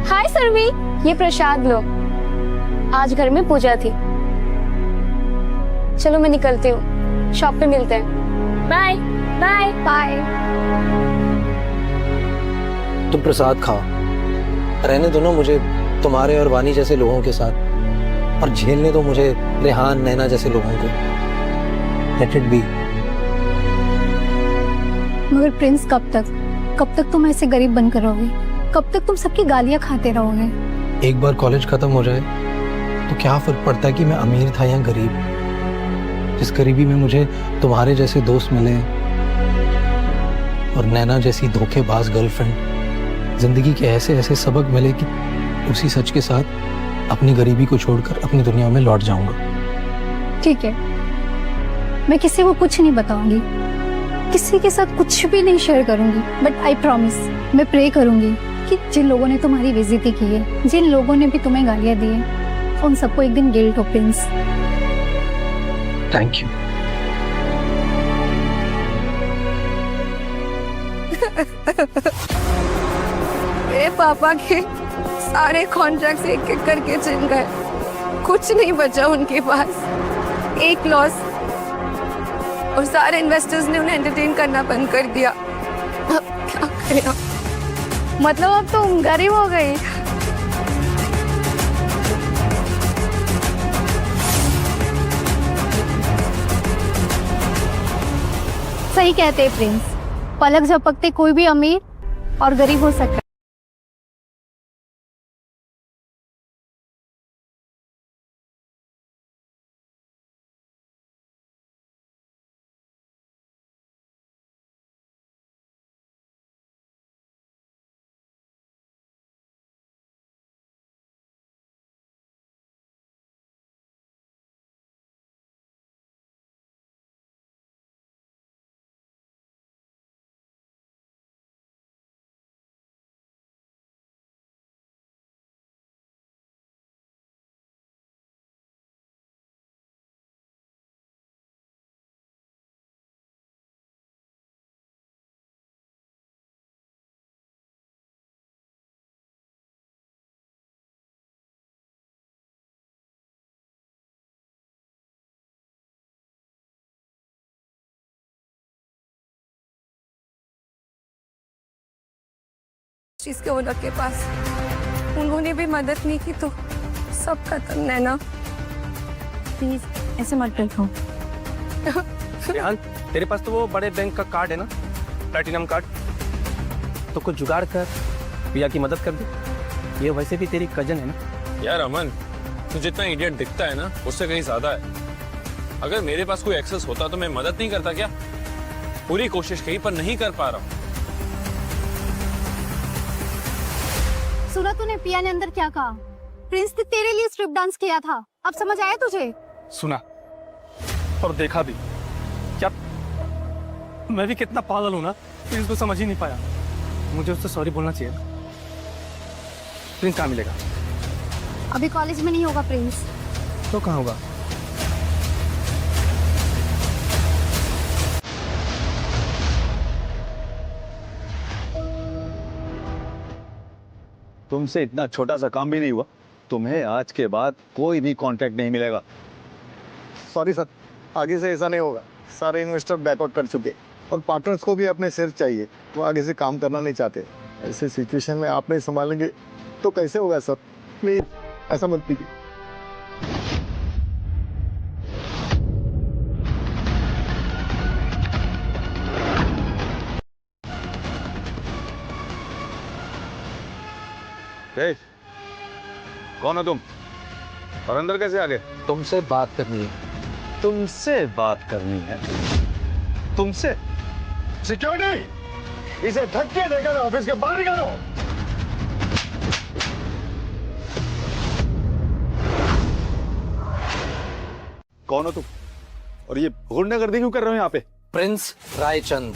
Speaker 11: हाय सुरभि, ये प्रसाद लो। आज घर में पूजा थी। चलो मैं निकलती हूँ, शॉप पे मिलते हैं। Bye bye bye.
Speaker 4: तुम प्रसाद खाओ, रहने दो ना मुझे तुम्हारे और वानी जैसे लोगों के साथ, और झेलने दो मुझे रेहान, नैना जैसे लोगों को। Let it be.
Speaker 14: मगर प्रिंस, कब तक तुम ऐसे गरीब बनकर रहोगे? कब तक तुम सबकी गालियां खाते रहोगे?
Speaker 4: एक बार कॉलेज खत्म हो जाए तो क्या फर्क पड़ता है कि मैं अमीर था या गरीब? जिस गरीबी में मुझे तुम्हारे जैसे दोस्त मिले और नैना जैसी धोखेबाज गर्लफ्रेंड, जिंदगी के ऐसे ऐसे सबक मिले कि उसी सच के साथ अपनी गरीबी को छोड़कर अपनी दुनिया में लौट जाऊंगा।
Speaker 14: ठीक है, मैं किसी को कुछ नहीं बताऊंगी, किसी के साथ कुछ भी नहीं शेयर करूंगी, बट आई प्रॉमिस, मैं प्रे करूंगी कि जिन लोगों ने तुम्हारी बेइज्जती की है, जिन लोगों ने भी तुम्हें गालियां दी है, उन सबको एक दिन गिल्ट हो प्रिंस।
Speaker 4: Thank you.
Speaker 7: मेरे पापा के सारे कॉन्ट्रैक्ट्स एक एक करके छिन गए, कुछ नहीं बचा उनके पास, एक लॉस, और सारे इन्वेस्टर्स ने उन्हें एंटरटेन करना बंद कर दिया। अब क्या करें? मतलब अब तो गरीब हो गई।
Speaker 14: सही कहते हैं प्रिंस, पलक झपकते कोई भी अमीर और गरीब हो सकता है।
Speaker 7: चीज के ओनर के पास उन्होंने भी मदद नहीं की तो सब खत्म। नैना,
Speaker 5: प्लीज ऐसे मत बैठो।
Speaker 8: रेहान, तेरे पास तो वो बड़े बैंक का कार्ड है ना, प्लैटिनम कार्ड, तो कुछ जुगाड़ कर, पिया की मदद कर दे। ये वैसे भी तेरी कजन है ना।
Speaker 3: यार अमन, तू जितना इडियट दिखता है ना उससे कहीं ज्यादा है। अगर मेरे पास कोई एक्सेस होता तो मैं मदद नहीं करता क्या? पूरी कोशिश की पर नहीं कर पा रहा हूँ।
Speaker 14: सुना तूने पिया ने अंदर क्या कहा? प्रिंस ने तेरे लिए स्ट्रिप डांस किया था, अब समझ आया तुझे?
Speaker 8: सुना और देखा भी। क्या मैं भी कितना पागल हूं ना, प्रिंस को समझ ही नहीं पाया। मुझे उससे सॉरी बोलना चाहिए। प्रिंस कहाँ मिलेगा?
Speaker 14: अभी कॉलेज में नहीं होगा प्रिंस।
Speaker 8: तो कहाँ होगा?
Speaker 17: तुमसे इतना छोटा सा काम भी नहीं हुआ, तुम्हें आज के बाद कोई भी कॉन्ट्रैक्ट नहीं मिलेगा।
Speaker 1: सॉरी सर, आगे से ऐसा नहीं होगा। सारे इन्वेस्टर बैकआउट कर चुके और पार्टनर्स को भी अपने शेयर चाहिए, वो आगे से काम करना नहीं चाहते। ऐसे सिचुएशन में आप नहीं संभालेंगे तो कैसे होगा सर? प्लीज ऐसा मत कीजिए।
Speaker 17: कौन हो तुम और अंदर कैसे आ गए?
Speaker 4: तुमसे बात करनी है।
Speaker 17: तुमसे बात करनी है? तुमसे?
Speaker 1: सिक्योरिटी, इसे धक्के देकर ऑफिस के बाहर निकालो।
Speaker 17: कौन हो तुम और ये गुंडागर्दी क्यों कर रहे हो यहाँ पे?
Speaker 4: Prince Raichand,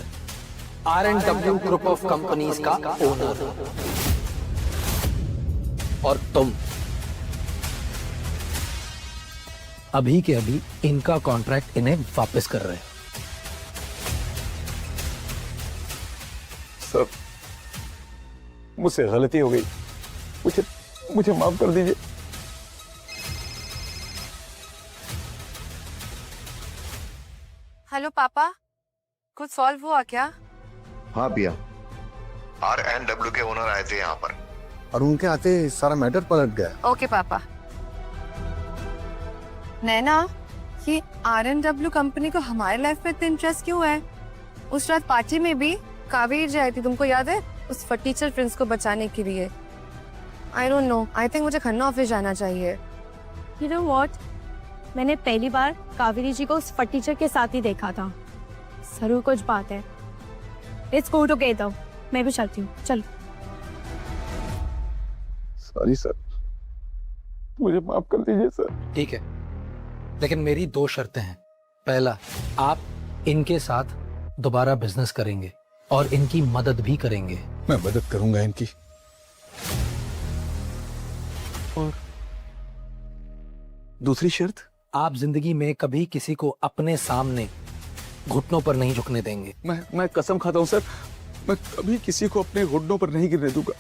Speaker 4: R&W group of companies का ओनर। और तुम अभी के अभी इनका कॉन्ट्रैक्ट इन्हें वापस कर रहे हो।
Speaker 1: सर, मुझसे गलती हो गई, मुझे माफ कर दीजिए।
Speaker 7: हेलो पापा, कुछ सॉल्व हुआ क्या?
Speaker 1: हाँ पिया,
Speaker 18: R&W के ओनर आए थे यहाँ पर
Speaker 1: और उनके आते सारा मैटर पलट गया।
Speaker 7: ओके पापा। नैना, ये R&W कंपनी को हमारे लाइफ में इतना इंटरेस्ट क्यों है? उस रात पार्टी में भी कावेरी जी आई थी, तुमको याद है? उस फटीचर प्रिंस को बचाने के लिए। I don't know, I think मुझे खन्ना ऑफिस जाना चाहिए।
Speaker 5: You know what? मैंने पहली बार कावेरी जी को उस फटीचर के साथ ही देखा था। जरूर कुछ बात है। Let's go together। मैं भी चलती हूँ, चलो।
Speaker 1: सॉरी सर, मुझे माफ कर दीजिए सर।
Speaker 4: ठीक है, लेकिन मेरी 2 शर्तें हैं। पहला, आप इनके साथ दोबारा बिजनेस करेंगे और इनकी मदद भी करेंगे।
Speaker 1: मैं मदद करूंगा इनकी। और दूसरी शर्त?
Speaker 4: आप जिंदगी में कभी किसी को अपने सामने घुटनों पर नहीं झुकने देंगे।
Speaker 17: मैं कसम खाता हूँ सर, मैं कभी किसी को अपने घुटनों पर नहीं गिरने दूंगा,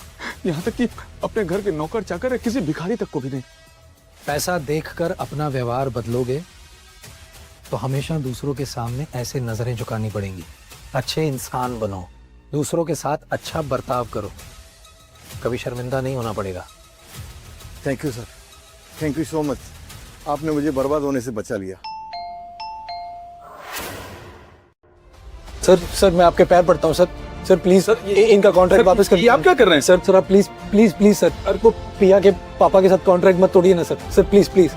Speaker 17: यहाँ तक कि अपने घर के नौकर चाकर या किसी भिखारी तक को भी नहीं।
Speaker 4: पैसा देखकर अपना व्यवहार बदलोगे तो हमेशा दूसरों के सामने ऐसे नजरें झुकानी पड़ेंगी। अच्छे इंसान बनो, दूसरों के साथ अच्छा बर्ताव करो, कभी शर्मिंदा नहीं होना पड़ेगा।
Speaker 1: Thank you sir, thank you so much. आपने मुझे बर्बाद होने से बचा लिया।
Speaker 2: सर मैं आपके पैर पड़ता हूँ सर प्लीज सर, इनका कॉन्ट्रैक्ट वापस कर।
Speaker 17: आप क्या कर रहे हैं?
Speaker 2: सर आप प्लीज सर, वो पिया के पापा के साथ कॉन्ट्रैक्ट मत तोड़िए ना सर प्लीज।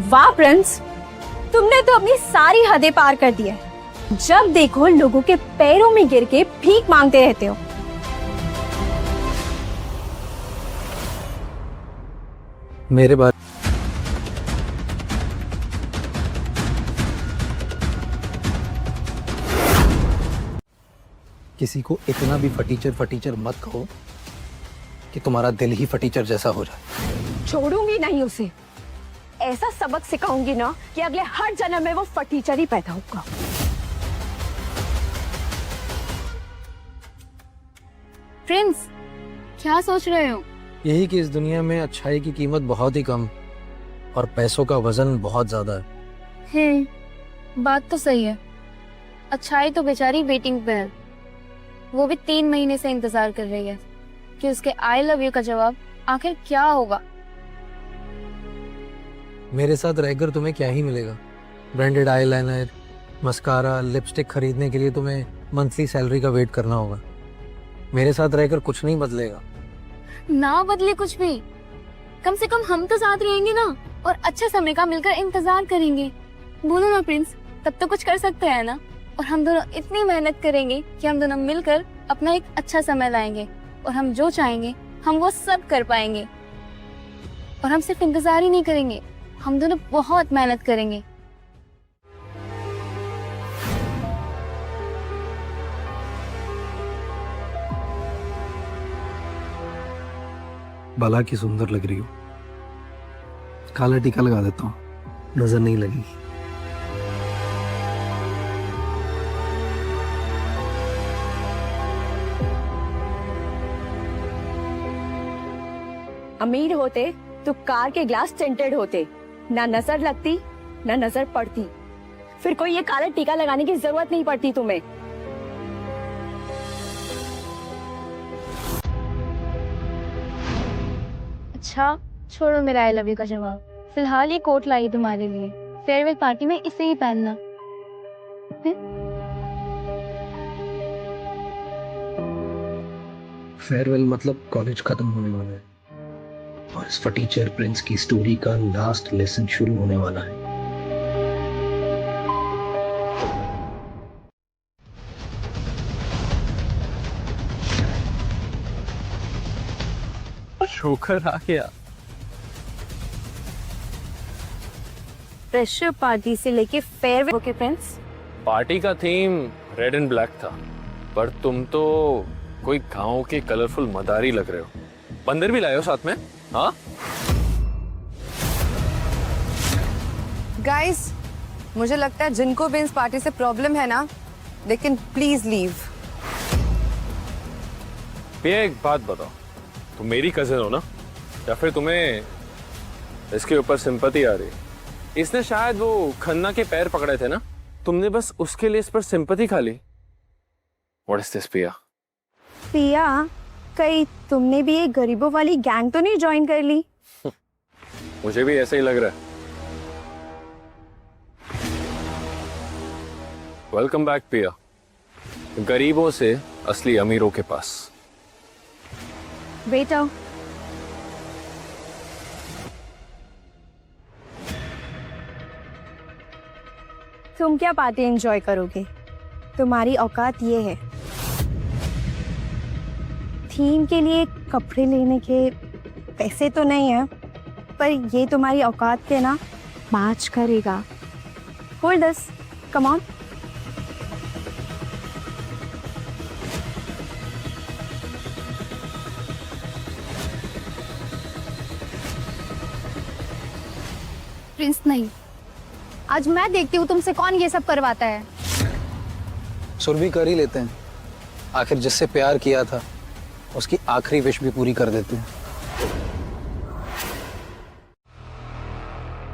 Speaker 5: वाह प्रिंस, तुमने तो अपनी सारी हदें पार कर दी है। जब देखो लोगों के पैरों में गिर के भीख मांगते रहते हो।
Speaker 4: मेरे बारे किसी को इतना भी फटीचर मत कहो कि तुम्हारा दिल ही फटीचर जैसा हो जाए।
Speaker 5: छोड़ूंगी नहीं उसे, ऐसा सबक सिखाऊंगी ना कि अगले हर जन्म में वो फटीचर ही पैदा होगा।
Speaker 11: प्रिंस, क्या सोच रहे हो?
Speaker 4: यही कि इस दुनिया में अच्छाई की कीमत बहुत ही कम और पैसों का वजन बहुत ज्यादा है।
Speaker 11: बात तो सही है। अच्छाई तो बेचारी वेटिंग पे है, वो भी 3 महीने से इंतजार कर रही है कि उसके आई लव यू का जवाब आखिर क्या होगा।
Speaker 4: मेरे साथ रहकर तुम्हें क्या ही मिलेगा? ब्रांडेड आईलाइनर, मस्कारा, लिपस्टिक खरीदने के लिए तुम्हें मंथली सैलरी का वेट करना होगा। मेरे साथ रहकर कुछ नहीं बदलेगा।
Speaker 11: ना बदले कुछ भी, कम से कम हम तो साथ रहेंगे ना, और अच्छे समय का मिलकर इंतजार करेंगे। बोलो ना प्रिंस, तब तो कुछ कर सकते हैं ना। और हम दोनों इतनी मेहनत करेंगे कि हम दोनों मिलकर अपना एक अच्छा समय लाएंगे, और हम जो चाहेंगे हम वो सब कर पाएंगे। और हम सिर्फ इंतजार ही नहीं करेंगे, हम दोनों बहुत मेहनत करेंगे।
Speaker 4: भला की सुंदर लग रही हो। काला टीका लगा देता हूँ, नजर नहीं लगेगी।
Speaker 5: अमीर होते तो कार के ग्लास टिंटेड होते, ना नजर लगती ना नजर पड़ती, फिर कोई ये काला टीका लगाने की जरूरत नहीं पड़ती तुम्हें।
Speaker 11: अच्छा छोड़ो मेरा आई लव यू का जवाब। फिलहाल ये कोट लाई तुम्हारे लिए, फेयरवेल पार्टी में इसे ही पहनना।
Speaker 4: फेयरवेल मतलब कॉलेज खत्म होने वाला है, और इस फटीचर प्रिंस की स्टोरी का लास्ट लेसन शुरू होने वाला है।
Speaker 3: शोकर आ गया।
Speaker 5: फ्रेशर पार्टी से लेके फेयरवेल ओके फ्रेंड्स।
Speaker 3: पार्टी का थीम रेड एंड ब्लैक था, पर तुम तो कोई गांव के कलरफुल मदारी लग रहे हो। बंदर भी लाए हो साथ में? हाँ
Speaker 7: गाइस, मुझे लगता है जिनको भी इस पार्टी से प्रॉब्लम है ना, दे कैन प्लीज लीव।
Speaker 3: भैया एक बात बताओ, तुम मेरी कजिन हो ना, या फिर तुम्हें इसके ऊपर सिंपैथी आ रही? इसने शायद वो खन्ना के पैर पकड़े थे ना, तुमने बस उसके लिए इस पर सिंपैथी खा ली। व्हाट इज दिस पिया?
Speaker 5: पिया, कहीं तुमने भी एक गरीबों वाली गैंग तो नहीं ज्वाइन कर ली?
Speaker 3: मुझे भी ऐसा ही लग रहा है। वेलकम बैक पिया, गरीबों से असली अमीरों के पास।
Speaker 5: बेटा तुम क्या पार्टी एंजॉय करोगे? तुम्हारी औकात ये है। थीम के लिए कपड़े लेने के पैसे तो नहीं है, पर ये तुम्हारी औकात पे ना मैच करेगा। Hold this, come on.
Speaker 14: Prince नहीं, आज मैं देखती हूँ तुमसे कौन ये सब करवाता है।
Speaker 4: सुरभि कर ही लेते हैं, आखिर जिससे प्यार किया था उसकी आखिरी विश भी पूरी कर देते हैं।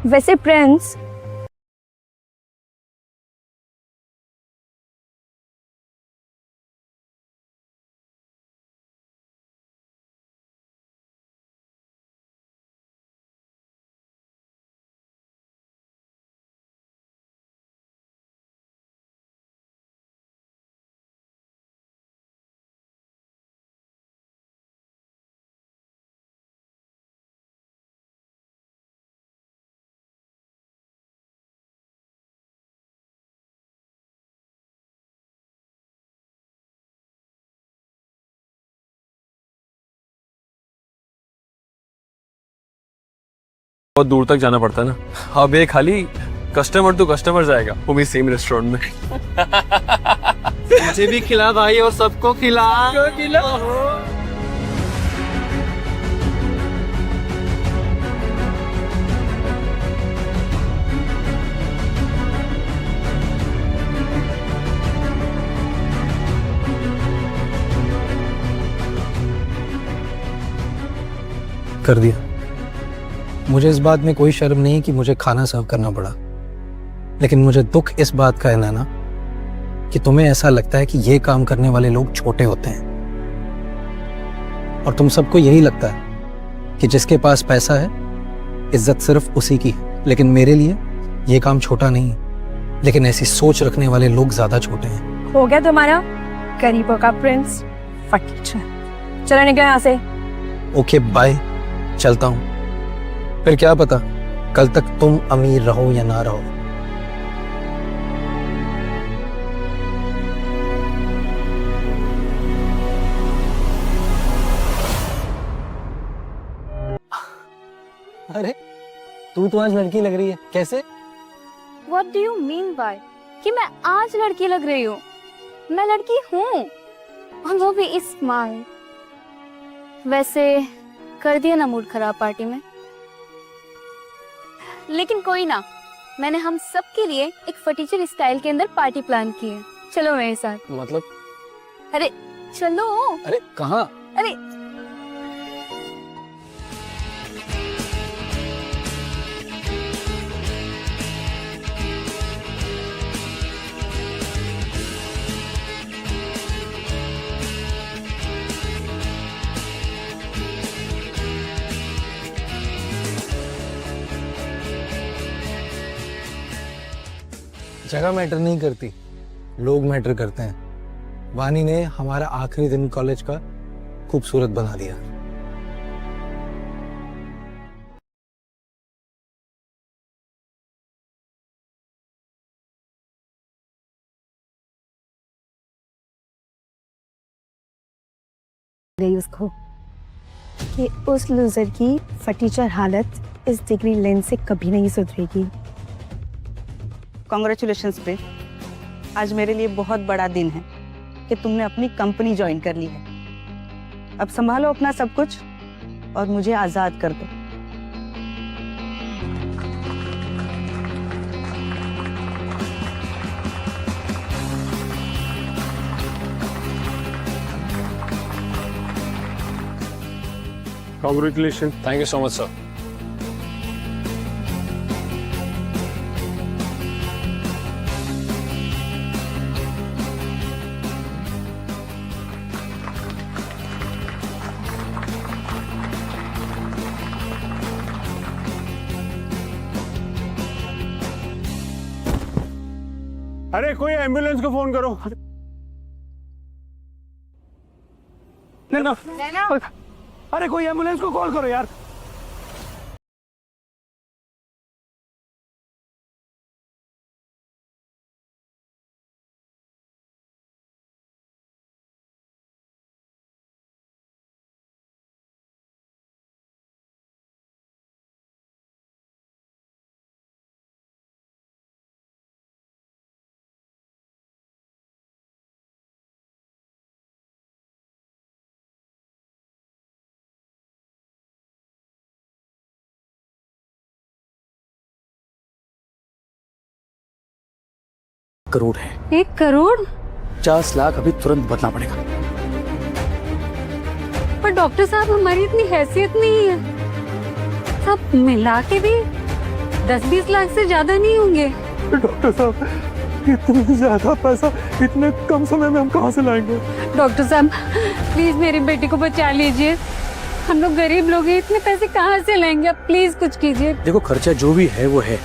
Speaker 5: वैसे प्रिंस,
Speaker 3: बहुत दूर तक जाना पड़ता है ना, अब ये खाली कस्टमर टू कस्टमर जाएगा, वो भी सेम रेस्टोरेंट में।
Speaker 8: मुझे भी खिला भाई, और सबको खिला।
Speaker 4: कर दिया। मुझे इस बात में कोई शर्म नहीं कि मुझे खाना सर्व करना पड़ा, लेकिन मुझे दुख इस बात का है ना कि तुम्हें ऐसा लगता है कि ये काम करने वाले लोग छोटे होते हैं, और तुम सबको यही लगता है कि जिसके पास पैसा है इज्जत सिर्फ उसी की है। लेकिन मेरे लिए ये काम छोटा नहीं है, लेकिन ऐसी सोच रखने वाले लोग ज्यादा छोटे हैं।
Speaker 5: हो गया तुम्हारा गरीबों का प्रिंस फटीचर। चलो निकलो यहाँ से।
Speaker 4: ओके बाय, चलता हूँ। फिर क्या पता कल तक तुम अमीर रहो या ना रहो।
Speaker 2: अरे तू तो आज लड़की लग रही है, कैसे?
Speaker 11: What do you mean by कि मैं आज लड़की लग रही हूँ? मैं लड़की हूँ, और वो भी इस स्माइल। वैसे कर दिया ना मूड खराब पार्टी में, लेकिन कोई ना, मैंने हम सब के लिए एक फटीचर स्टाइल के अंदर पार्टी प्लान की है। चलो मेरे साथ।
Speaker 2: मतलब?
Speaker 11: अरे चलो।
Speaker 2: अरे कहाँ?
Speaker 11: अरे
Speaker 4: जगह मैटर नहीं करती, लोग मैटर करते हैं। वानी ने हमारा आखिरी दिन कॉलेज का खूबसूरत बना दिया।
Speaker 5: गई उसको कि उस लूजर की फटीचर हालत इस डिग्री लेंस से कभी नहीं सुधरेगी।
Speaker 6: कॉन्ग्रेचुलेशंस प्रिंस, आज मेरे लिए बहुत बड़ा दिन है कि तुमने अपनी कंपनी ज्वाइन कर ली है। अब संभालो अपना सब कुछ और मुझे आजाद कर दो।
Speaker 3: Congratulations. Thank you so much, sir.
Speaker 17: अरे कोई एम्बुलेंस को फोन करो।
Speaker 2: नैना, अरे कोई एम्बुलेंस को कॉल करो यार।
Speaker 4: करोड़ है।
Speaker 11: 1 करोड़?
Speaker 4: 50 लाख अभी तुरंत बदलना पड़ेगा।
Speaker 11: पर डॉक्टर साहब हमारी इतनी हैसियत नहीं है, सब मिला के भी 10-20 लाख से ज्यादा नहीं होंगे।
Speaker 17: डॉक्टर साहब इतना ज्यादा पैसा इतने कम समय में हम कहाँ से लाएंगे?
Speaker 11: डॉक्टर साहब प्लीज मेरी बेटी को बचा लीजिए, हम लोग गरीब लोग हैं, इतने पैसे कहाँ से लाएंगे? आप प्लीज कुछ कीजिए।
Speaker 4: देखो खर्चा जो भी है वो है,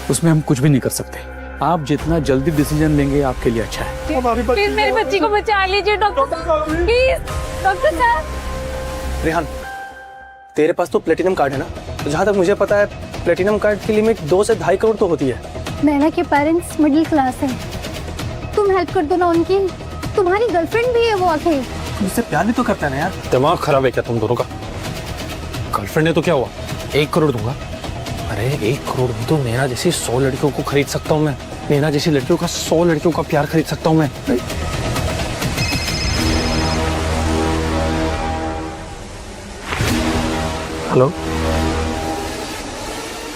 Speaker 4: उसमें हम कुछ भी नहीं कर सकते। आप जितना जल्दी डिसीजन लेंगे आपके लिए अच्छा है।
Speaker 11: प्लीज मेरी बच्ची को बचा लीजिए डॉक्टर साहब, प्लीज डॉक्टर साहब।
Speaker 4: रेहान, तेरे पास तो प्लेटिनम कार्ड है ना? तो जहाँ तक मुझे पता है प्लेटिनम कार्ड की लिमिट 2 से 2.5 करोड़ तो होती है।
Speaker 14: नैना के पेरेंट्स मिडिल क्लास हैं, तुम हेल्प कर दो ना उनकी। तुम्हारी गर्लफ्रेंड भी है वो आखिर।
Speaker 4: मुझसे प्यार भी तो करता है ना यार।
Speaker 3: दिमाग खराब है क्या तुम दोनों का? गर्लफ्रेंड है तो क्या हुआ? 1 करोड़ दूंगा। अरे 1 करोड़ में तो नैना जैसी 100 लड़कियों को खरीद सकता हूँ मैं। नैना जैसी लड़कियों का 100 लड़कियों का प्यार खरीद सकता हूँ मैं। हेलो,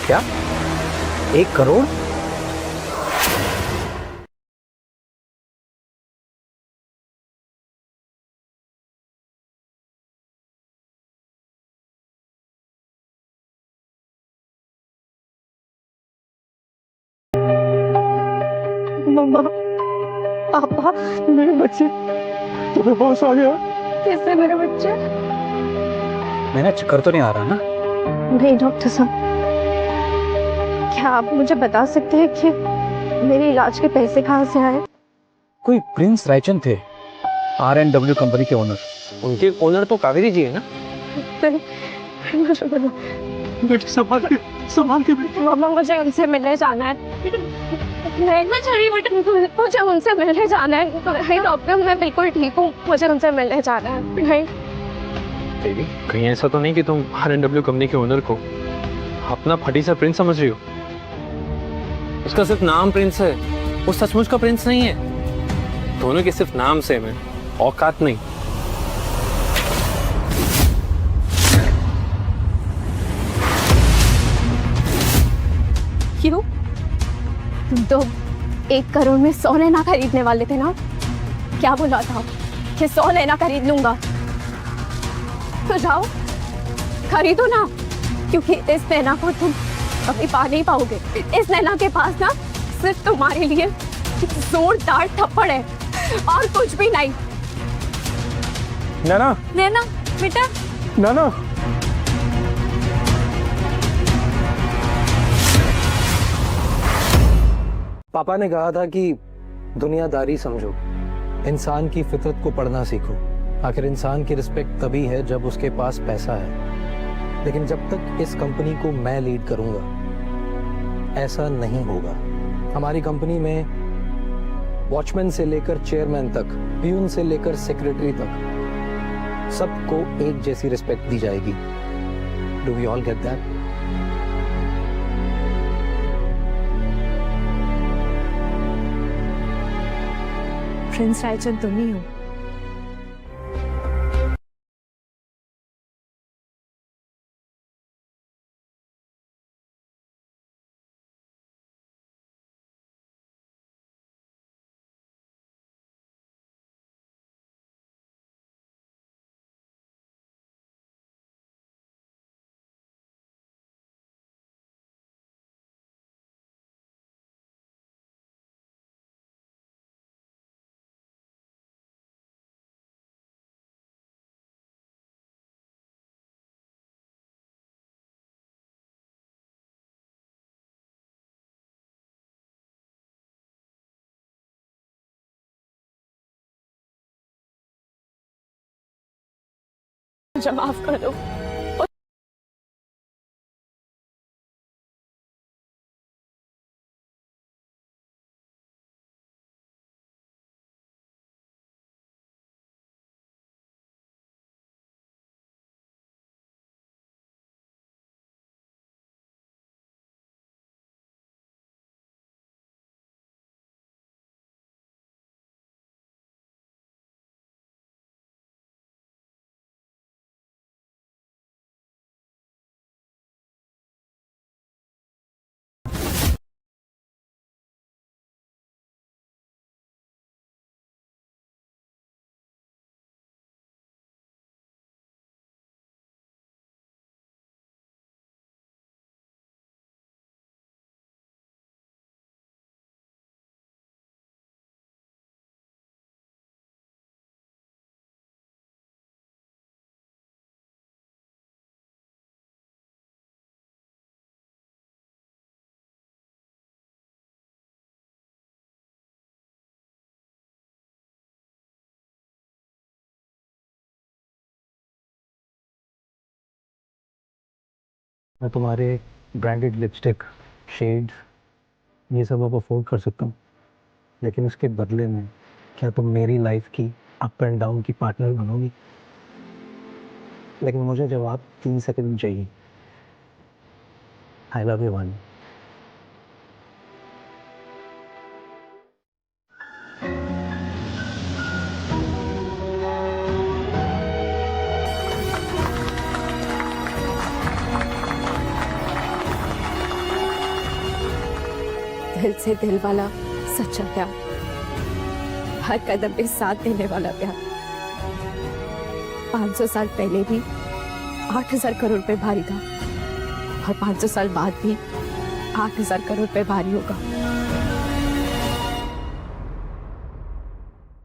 Speaker 3: क्या 1 करोड़?
Speaker 2: मम्मा, पापा, मेरे बच्चे, तुम्हें होश आ गया?
Speaker 14: कैसे मेरे बच्चे?
Speaker 4: मैंने चक्कर तो नहीं आ रहा ना?
Speaker 14: नहीं डॉक्टर साहब,
Speaker 5: क्या आप मुझे बता सकते हैं कि मेरे इलाज के पैसे कहाँ से आए?
Speaker 4: कोई प्रिंस रायचंद थे, R&W कंपनी के ओनर।
Speaker 8: उनके ओनर तो कावेरी जी है ना?
Speaker 9: बेटे संभाल के बेटे।
Speaker 5: मामा मुझे उनसे मिलने जाना है। नहीं मुझे उनसे मिलने जाना है। नहीं डॉक्टर मैं बिल्कुल ठीक हूँ, मुझे उनसे मिलने जाना है। नहीं
Speaker 12: बेबी कहीं ऐसा तो नहीं कि तुम R&W कंपनी के ओनर को अपना फटी सा प्रिंस समझ रही हो? उसका सिर्फ नाम प्रिंस है, वो सचमुच का प्रिंस नहीं है। दोनों के सिर्फ नाम सेम है, औकात नहीं।
Speaker 5: क्यों? तुम तो 1 करोड़ में 100 नैना खरीदने वाले थे ना? क्या बोला था कि 100 नैना खरीद लूंगा? तो जाओ खरीदो ना, क्योंकि इस नैना को तुम कभी पा नहीं पाओगे। इस नैना के पास ना सिर्फ तुम्हारे लिए जोरदार थप्पड़ है और कुछ भी नहीं।
Speaker 17: नैना,
Speaker 11: नैना बेटा,
Speaker 17: नैना।
Speaker 4: पापा ने कहा था कि दुनियादारी समझो, इंसान की फितरत को पढ़ना सीखो। आखिर इंसान की रिस्पेक्ट तभी है जब उसके पास पैसा है। लेकिन जब तक इस कंपनी को मैं लीड करूंगा, ऐसा नहीं होगा। हमारी कंपनी में वॉचमैन से लेकर चेयरमैन तक, प्यून से लेकर सेक्रेटरी तक, सबको एक जैसी रिस्पेक्ट दी जाएगी। Do we all get that?
Speaker 5: Prince Raichand तुम ही हो। मुझे माफ कर दो।
Speaker 4: मैं तुम्हारे ब्रांडेड लिपस्टिक, शेड्स, ये सब आप अफोर्ड कर सकता हूँ, लेकिन उसके बदले में क्या तुम मेरी लाइफ की अप एंड डाउन की पार्टनर बनोगी? लेकिन मुझे जवाब 3 सेकंड में चाहिए। आई लव यू वानी।
Speaker 5: दिल से दिल वाला सच्चा प्यार, हर कदम पे साथ देने वाला प्यार। 500 साल पहले भी 8000 करोड़ पे भारी था और 500 साल बाद भी 8000 करोड़ पे भारी होगा।